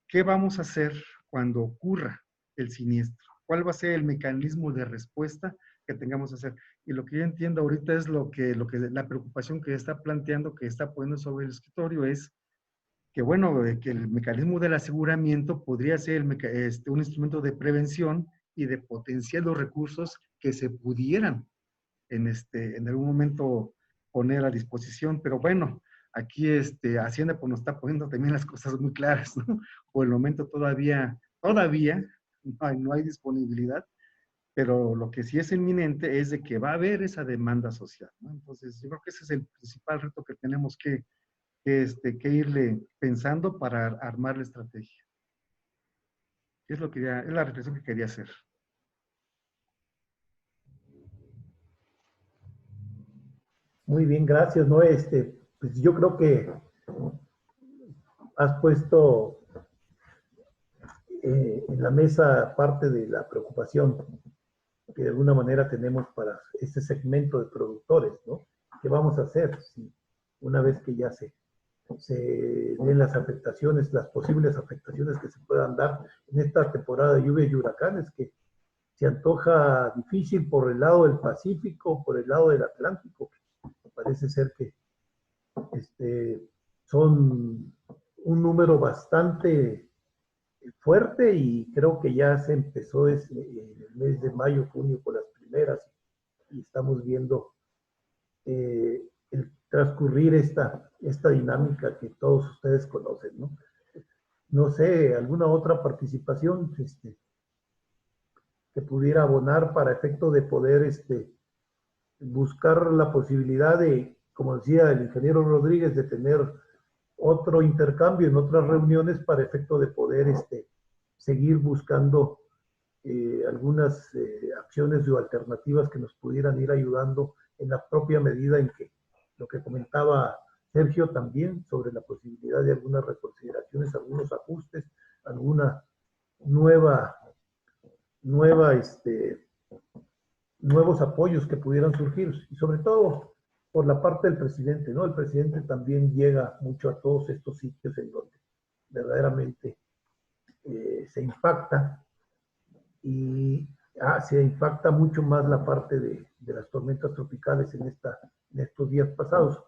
¿qué vamos a hacer cuando ocurra el siniestro? ¿Cuál va a ser el mecanismo de respuesta que tengamos que hacer? Y lo que yo entiendo ahorita es la preocupación que está planteando, que está poniendo sobre el escritorio es que, bueno, que el mecanismo del aseguramiento podría ser un instrumento de prevención y de potenciar los recursos que se pudieran en algún momento poner a disposición. Pero bueno, aquí Hacienda pues, nos está poniendo también las cosas muy claras, ¿no? Por el momento todavía no hay disponibilidad, pero lo que sí es inminente es de que va a haber esa demanda social, ¿no? Entonces, yo creo que ese es el principal reto que tenemos que irle pensando para armar la estrategia. Es la reflexión que quería hacer. Muy bien, gracias, ¿no? Pues yo creo que has puesto en la mesa parte de la preocupación que de alguna manera tenemos para este segmento de productores, ¿no? ¿Qué vamos a hacer si una vez que ya se den las afectaciones, las posibles afectaciones que se puedan dar en esta temporada de lluvia y huracanes, que se antoja difícil por el lado del Pacífico, por el lado del Atlántico? Parece ser que son un número bastante fuerte y creo que ya se empezó en el mes de mayo, junio con las primeras y estamos viendo el transcurrir esta dinámica que todos ustedes conocen, ¿no? No sé, alguna otra participación que pudiera abonar para efecto de poder buscar la posibilidad de, como decía el ingeniero Rodríguez, de tener otro intercambio en otras reuniones para efecto de poder seguir buscando algunas acciones o alternativas que nos pudieran ir ayudando en la propia medida en que lo que comentaba Sergio también sobre la posibilidad de algunas reconsideraciones, algunos ajustes, alguna nuevos apoyos que pudieran surgir, y sobre todo por la parte del presidente, ¿no? El presidente también llega mucho a todos estos sitios en donde verdaderamente se impacta y se impacta mucho más la parte de las tormentas tropicales en estos días pasados.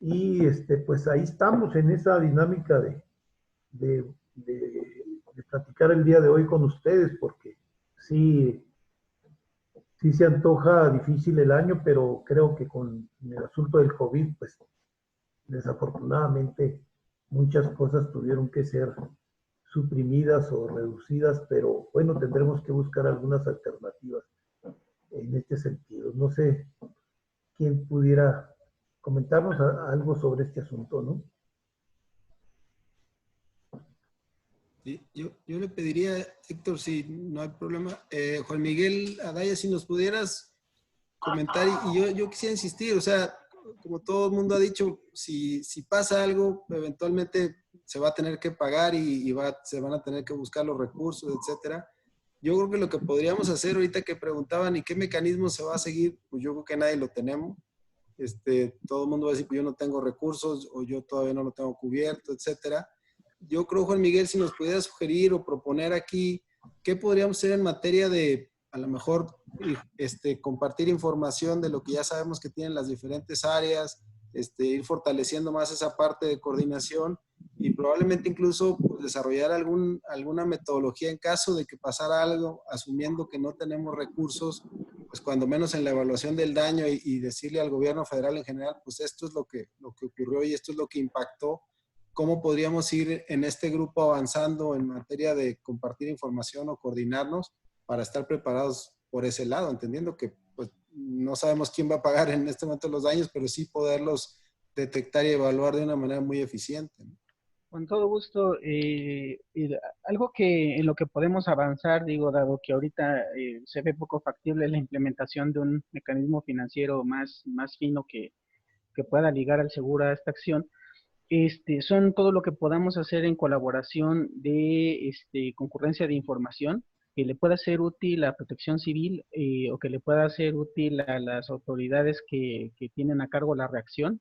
Y pues ahí estamos en esa dinámica de platicar el día de hoy con ustedes, porque sí se antoja difícil el año, pero creo que con el asunto del COVID, pues desafortunadamente muchas cosas tuvieron que ser suprimidas o reducidas, pero bueno, tendremos que buscar algunas alternativas en este sentido. No sé quién pudiera comentarnos algo sobre este asunto, ¿no? Yo le pediría, Héctor, si no hay problema, Juan Miguel Adaya, si nos pudieras comentar, y yo quisiera insistir, o sea, como todo el mundo ha dicho, si pasa algo, eventualmente se va a tener que pagar y se van a tener que buscar los recursos, etcétera. Yo creo que lo que podríamos hacer ahorita que preguntaban y qué mecanismo se va a seguir, pues yo creo que nadie lo tenemos. Todo el mundo va a decir, pues yo no tengo recursos o yo todavía no lo tengo cubierto, etcétera. Yo creo, Juan Miguel, si nos pudiera sugerir o proponer aquí, ¿qué podríamos hacer en materia de, a lo mejor, compartir información de lo que ya sabemos que tienen las diferentes áreas, ir fortaleciendo más esa parte de coordinación y probablemente incluso pues, desarrollar alguna metodología en caso de que pasara algo, asumiendo que no tenemos recursos, pues cuando menos en la evaluación del daño y decirle al gobierno federal en general, pues esto es lo que ocurrió y esto es lo que impactó. ¿Cómo podríamos ir en este grupo avanzando en materia de compartir información o coordinarnos para estar preparados por ese lado? Entendiendo que pues, no sabemos quién va a pagar en este momento los daños, pero sí poderlos detectar y evaluar de una manera muy eficiente, ¿no? Con todo gusto. Algo que en lo que podemos avanzar, digo, dado que ahorita se ve poco factible la implementación de un mecanismo financiero más fino que pueda ligar al seguro a esta acción, son todo lo que podamos hacer en colaboración de concurrencia de información que le pueda ser útil a Protección Civil o que le pueda ser útil a las autoridades que tienen a cargo la reacción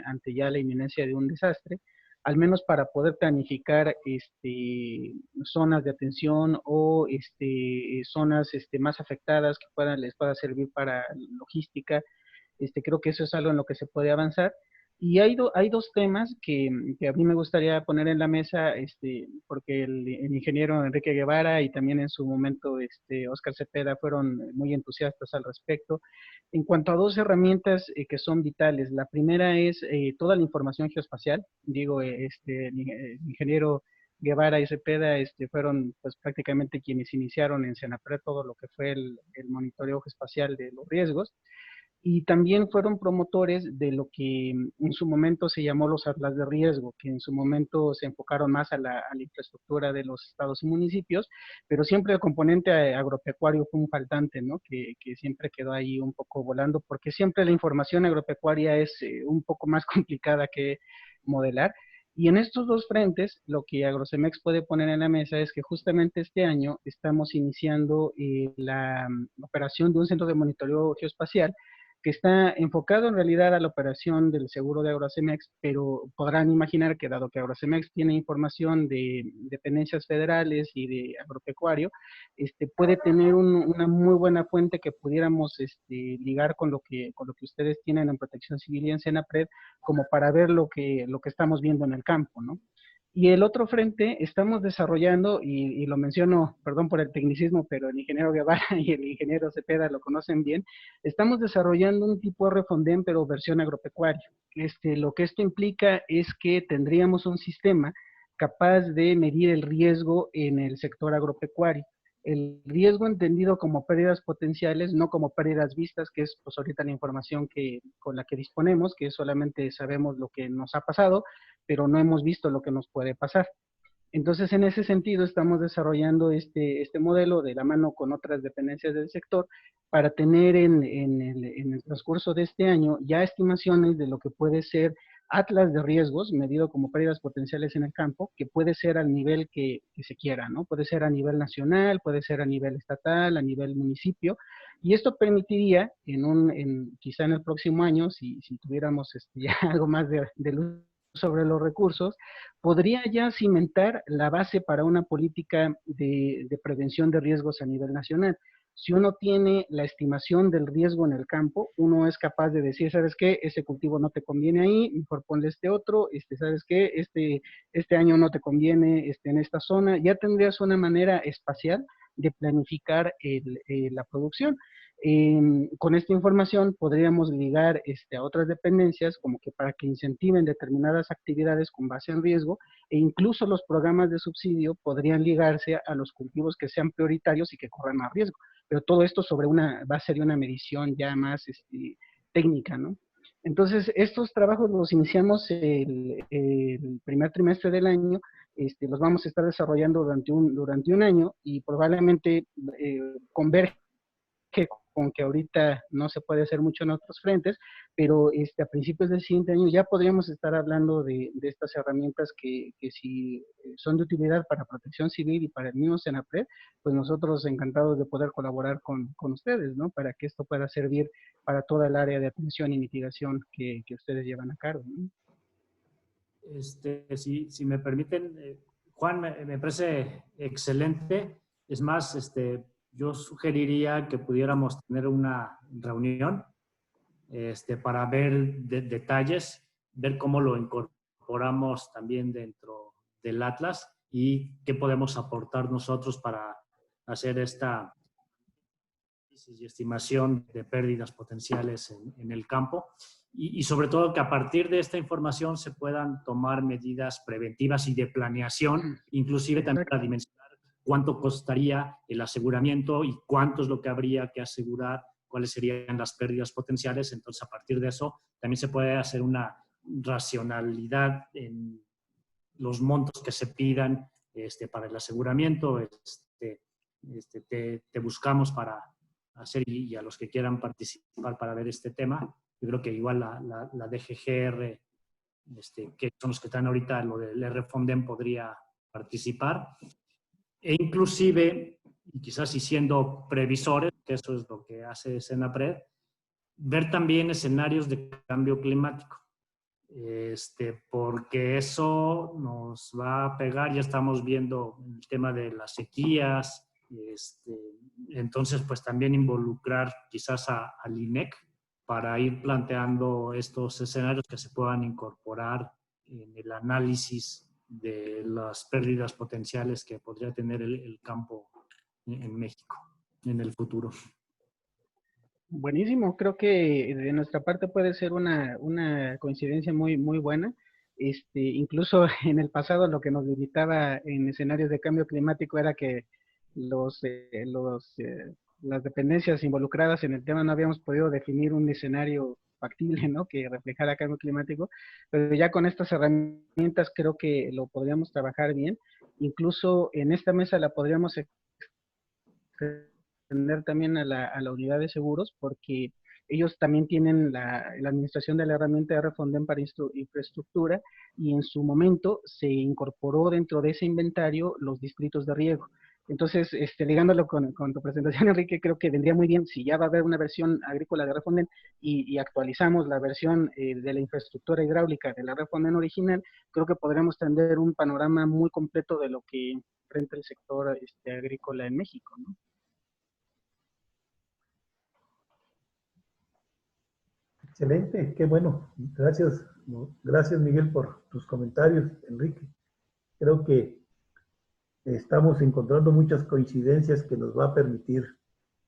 ante ya la inminencia de un desastre, al menos para poder planificar zonas de atención o zonas más afectadas que les pueda servir para logística. Creo que eso es algo en lo que se puede avanzar. Y hay dos temas que a mí me gustaría poner en la mesa, porque el ingeniero Enrique Guevara y también en su momento Óscar Cepeda fueron muy entusiastas al respecto. En cuanto a dos herramientas que son vitales, la primera es toda la información geoespacial. Digo, el ingeniero Guevara y Cepeda fueron pues prácticamente quienes iniciaron en Senapred todo lo que fue el monitoreo geoespacial de los riesgos. Y también fueron promotores de lo que en su momento se llamó los atlas de riesgo, que en su momento se enfocaron más a la infraestructura de los estados y municipios, pero siempre el componente agropecuario fue un faltante, ¿no? Que siempre quedó ahí un poco volando, porque siempre la información agropecuaria es un poco más complicada que modelar. Y en estos dos frentes, lo que Agrocemex puede poner en la mesa es que justamente este año estamos iniciando la operación de un centro de monitoreo geoespacial que está enfocado en realidad a la operación del seguro de Agrocemex, pero podrán imaginar que dado que Agrocemex tiene información de dependencias federales y de agropecuario, puede tener una muy buena fuente que pudiéramos ligar con lo que ustedes tienen en Protección Civil y en Senapred, como para ver lo que estamos viendo en el campo, ¿no? Y el otro frente, estamos desarrollando, y lo menciono, perdón por el tecnicismo, pero el ingeniero Guevara y el ingeniero Cepeda lo conocen bien, estamos desarrollando un tipo de RFONDEM, pero versión agropecuaria. Lo que esto implica es que tendríamos un sistema capaz de medir el riesgo en el sector agropecuario. El riesgo entendido como pérdidas potenciales, no como pérdidas vistas, que es pues ahorita la información con la que disponemos, que solamente sabemos lo que nos ha pasado, pero no hemos visto lo que nos puede pasar. Entonces, en ese sentido, estamos desarrollando este modelo de la mano con otras dependencias del sector para tener en el transcurso de este año ya estimaciones de lo que puede ser atlas de riesgos, medido como pérdidas potenciales en el campo, que puede ser al nivel que se quiera, ¿no? Puede ser a nivel nacional, puede ser a nivel estatal, a nivel municipio, y esto permitiría, quizá en el próximo año, si tuviéramos ya algo más de luz sobre los recursos, podría ya cimentar la base para una política de prevención de riesgos a nivel nacional. Si uno tiene la estimación del riesgo en el campo, uno es capaz de decir, ¿sabes qué? Ese cultivo no te conviene ahí, mejor ponle este otro, ¿sabes qué? Este año no te conviene en esta zona. Ya tendrías una manera espacial de planificar la producción. Con esta información podríamos ligar a otras dependencias como que para que incentiven determinadas actividades con base en riesgo, e incluso los programas de subsidio podrían ligarse a los cultivos que sean prioritarios y que corran más riesgo. Pero todo esto sobre una base de una medición ya más técnica, ¿no? Entonces, estos trabajos los iniciamos el primer trimestre del año, los vamos a estar desarrollando durante un año y probablemente converge con que ahorita no se puede hacer mucho en otros frentes, pero a principios del siguiente año ya podríamos estar hablando de estas herramientas que si son de utilidad para Protección Civil y para el mismo Senapred, pues nosotros encantados de poder colaborar con ustedes, ¿no? Para que esto pueda servir para toda el área de atención y mitigación que ustedes llevan a cargo, ¿no? Si me permiten, Juan, me parece excelente. Es más, yo sugeriría que pudiéramos tener una reunión para ver detalles, ver cómo lo incorporamos también dentro del Atlas y qué podemos aportar nosotros para hacer esta estimación de pérdidas potenciales en el campo. Y sobre todo que a partir de esta información se puedan tomar medidas preventivas y de planeación, inclusive también para dimensionar cuánto costaría el aseguramiento y cuánto es lo que habría que asegurar cuáles serían las pérdidas potenciales. Entonces, a partir de eso, también se puede hacer una racionalidad en los montos que se pidan para el aseguramiento. Te buscamos para hacer, y a los que quieran participar para ver este tema. Yo creo que igual la DGGR, que son los que están ahorita, lo del RFONDEM, podría participar. E inclusive, y quizás y siendo previsores, que eso es lo que hace Senapred, ver también escenarios de cambio climático. Porque eso nos va a pegar. Ya estamos viendo el tema de las sequías. Entonces, pues también involucrar quizás al INEC para ir planteando estos escenarios que se puedan incorporar en el análisis de las pérdidas potenciales que podría tener el campo en México en el futuro. Buenísimo, creo que de nuestra parte puede ser una coincidencia muy, muy buena. Incluso en el pasado lo que nos limitaba en escenarios de cambio climático era que las dependencias involucradas en el tema no habíamos podido definir un escenario factible, ¿no?, que reflejara cambio climático, pero ya con estas herramientas creo que lo podríamos trabajar bien. Incluso en esta mesa la podríamos extender también a la unidad de seguros, porque ellos también tienen la administración de la herramienta de RFONDEM para infraestructura, y en su momento se incorporó dentro de ese inventario los distritos de riego. Entonces, ligándolo con tu presentación, Enrique, creo que vendría muy bien si ya va a haber una versión agrícola de RFONDEM y actualizamos la versión de la infraestructura hidráulica de la RFONDEM original. Creo que podremos tener un panorama muy completo de lo que enfrenta el sector agrícola en México, ¿no? Excelente, qué bueno. Gracias, gracias Miguel por tus comentarios, Enrique. Creo que estamos encontrando muchas coincidencias que nos va a permitir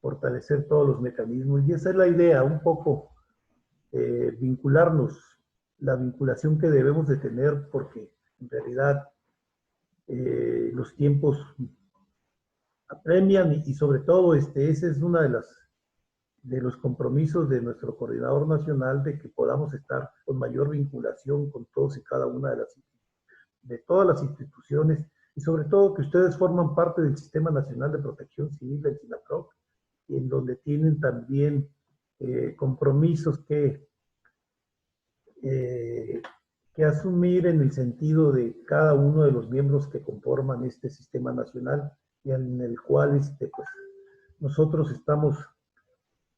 fortalecer todos los mecanismos, y esa es la idea, un poco vincularnos, la vinculación que debemos de tener, porque en realidad los tiempos apremian, y sobre todo ese es una de los compromisos de nuestro coordinador nacional, de que podamos estar con mayor vinculación con todos y cada una de todas las instituciones, y sobre todo que ustedes forman parte del Sistema Nacional de Protección Civil, del SINAPROC, en donde tienen también compromisos que asumir en el sentido de cada uno de los miembros que conforman este Sistema Nacional, y en el cual pues, nosotros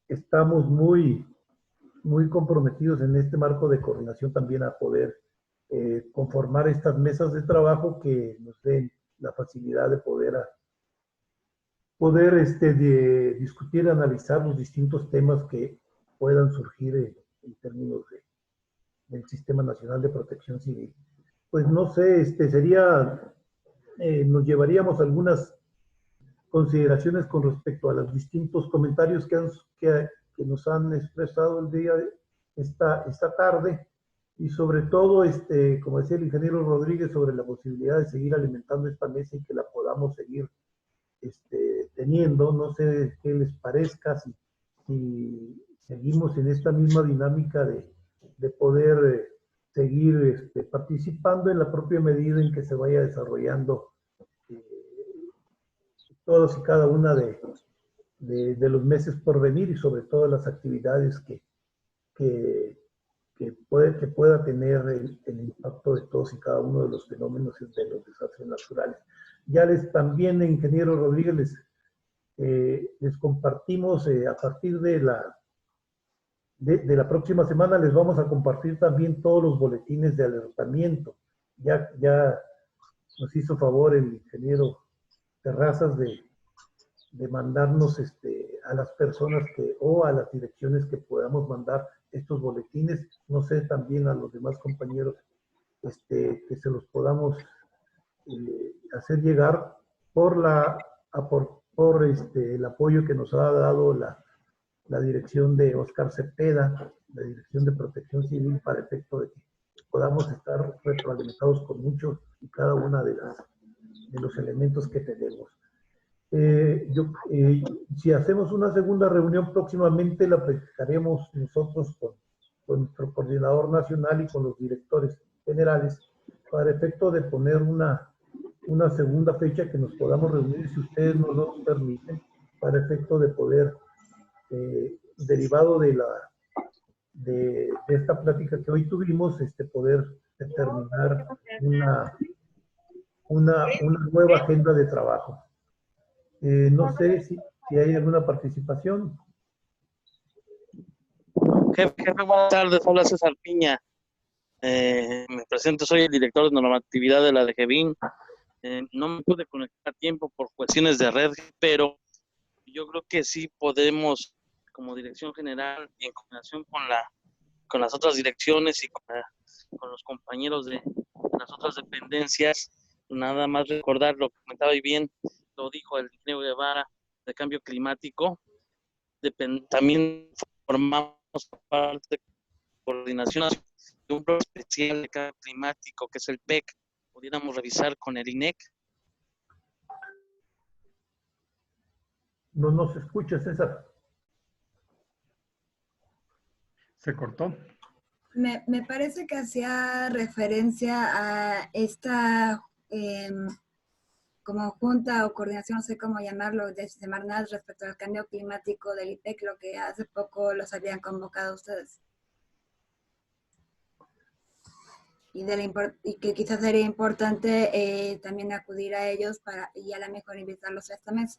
estamos muy, muy comprometidos en este marco de coordinación también a poder conformar estas mesas de trabajo que nos den la facilidad de poder de discutir, analizar los distintos temas que puedan surgir en términos del Sistema Nacional de Protección Civil. Pues no sé, nos llevaríamos algunas consideraciones con respecto a los distintos comentarios que nos han expresado el día de esta tarde, y sobre todo, como decía el ingeniero Rodríguez, sobre la posibilidad de seguir alimentando esta mesa y que la podamos seguir teniendo. No sé qué les parezca, si seguimos en esta misma dinámica de poder seguir participando en la propia medida en que se vaya desarrollando todos y cada una de los meses por venir, y sobre todo las actividades que pueda tener el impacto de todos y cada uno de los fenómenos de los desastres naturales. Ya también, ingeniero Rodríguez, les compartimos a partir de la próxima semana, les vamos a compartir también todos los boletines de alertamiento. Ya nos hizo favor el ingeniero Terrazas de mandarnos a las personas o a las direcciones que podamos mandar estos boletines. No sé, también a los demás compañeros que se los podamos hacer llegar por el apoyo que nos ha dado la dirección de Oscar Cepeda, la Dirección de Protección Civil, para efecto de que podamos estar retroalimentados con muchos y cada una de los elementos que tenemos. Si hacemos una segunda reunión próximamente, la platicaremos nosotros con nuestro coordinador nacional y con los directores generales para efecto de poner una segunda fecha que nos podamos reunir, si ustedes nos lo permiten, para efecto de poder, derivado de esta plática que hoy tuvimos, poder determinar una nueva agenda de trabajo. No sé si hay alguna participación. Jefe, buenas tardes. Habla César Piña. Me presento, soy el director de normatividad de la DGBIN. No me pude conectar a tiempo por cuestiones de red, pero yo creo que sí podemos, como dirección general, en coordinación con las otras direcciones y con los compañeros de las otras dependencias, nada más recordar lo que comentaba y bien lo dijo el ingeniero Guevara, de cambio climático. También formamos parte de coordinación de un programa especial de cambio climático, que es el PEC. Pudiéramos revisar con el INEC. No nos escucha, César. Se cortó. Me parece que hacía referencia a esta como junta o coordinación, no sé cómo llamarlo, de Semarnat respecto al cambio climático del IPEC, lo que hace poco los habían convocado ustedes. Y que quizás sería importante también acudir a ellos y a la mejor invitarlos a esta mesa.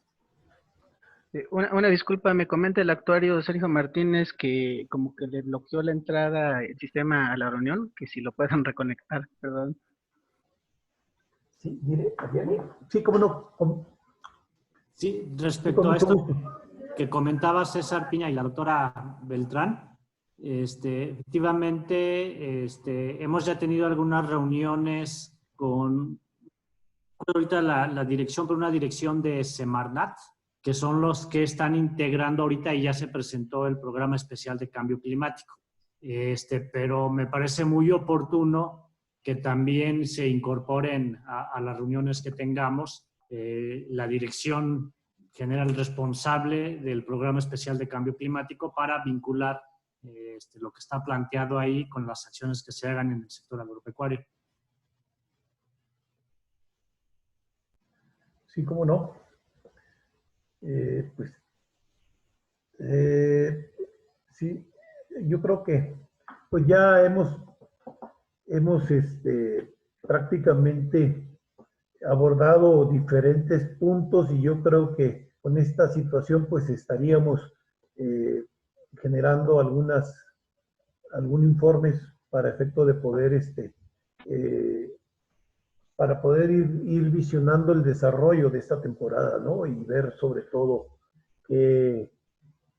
Una disculpa, me comenta el actuario Sergio Martínez que como que le bloqueó la entrada el sistema a la reunión, que si lo puedan reconectar, perdón. Sí, mire, sí, cómo no. Sí, respecto a esto que comentaba César Piña y la doctora Beltrán, efectivamente, hemos ya tenido algunas reuniones con ahorita la dirección, con una dirección de Semarnat, que son los que están integrando ahorita y ya se presentó el programa especial de cambio climático. Pero me parece muy oportuno que también se incorporen a las reuniones que tengamos la dirección general responsable del programa especial de cambio climático para vincular lo que está planteado ahí con las acciones que se hagan en el sector agropecuario. Sí, cómo no. Sí, yo creo que pues ya hemos prácticamente abordado diferentes puntos y yo creo que con esta situación pues estaríamos generando algún informes para efecto de poder para poder ir visionando el desarrollo de esta temporada, ¿no? Y ver sobre todo qué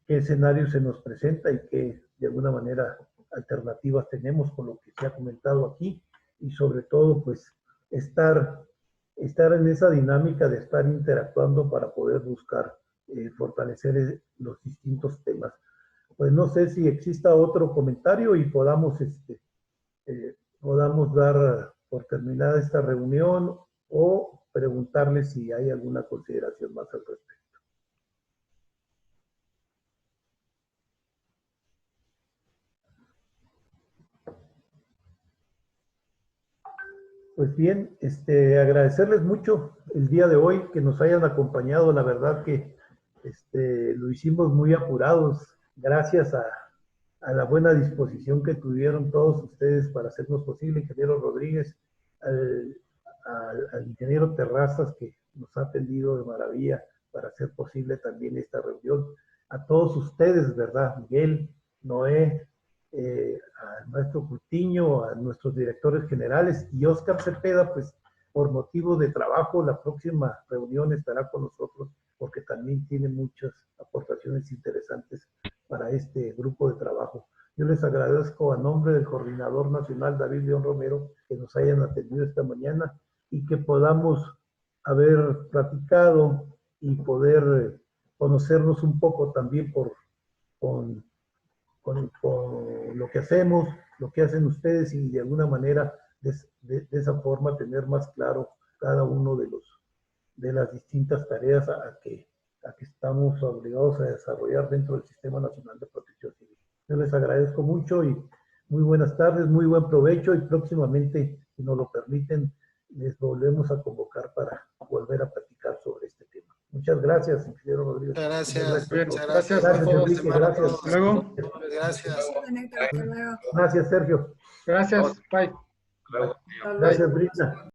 escenario se nos presenta y qué, de alguna manera, alternativas tenemos con lo que se ha comentado aquí y sobre todo, pues, estar en esa dinámica de estar interactuando para poder buscar fortalecer los distintos temas. Pues no sé si exista otro comentario y podamos dar por terminada esta reunión o preguntarle si hay alguna consideración más al respecto. Pues bien, agradecerles mucho el día de hoy que nos hayan acompañado. La verdad que lo hicimos muy apurados, gracias a la buena disposición que tuvieron todos ustedes para hacernos posible, ingeniero Rodríguez, al ingeniero Terrazas, que nos ha atendido de maravilla para hacer posible también esta reunión. A todos ustedes, ¿verdad? Miguel, Noé, al maestro Curtiño, a nuestros directores generales y Óscar Cepeda, pues por motivo de trabajo, la próxima reunión estará con nosotros porque también tiene muchas aportaciones interesantes para este grupo de trabajo. Yo les agradezco a nombre del Coordinador Nacional David León Romero que nos hayan atendido esta mañana y que podamos haber platicado y poder conocernos un poco también con lo que hacemos, lo que hacen ustedes y de alguna manera de esa forma tener más claro cada uno de de las distintas tareas a que estamos obligados a desarrollar dentro del Sistema Nacional de Protección Civil. Yo les agradezco mucho y muy buenas tardes, muy buen provecho, y próximamente, si nos lo permiten, les volvemos a convocar para volver a platicar sobre este tema. Muchas gracias, ingeniero Rodríguez. Muchas gracias. Muchas gracias a todos. Enrique, gracias. Hasta luego. Gracias. Hasta luego. Gracias, Sergio. Gracias. Bye. Luego. Gracias, Brisa.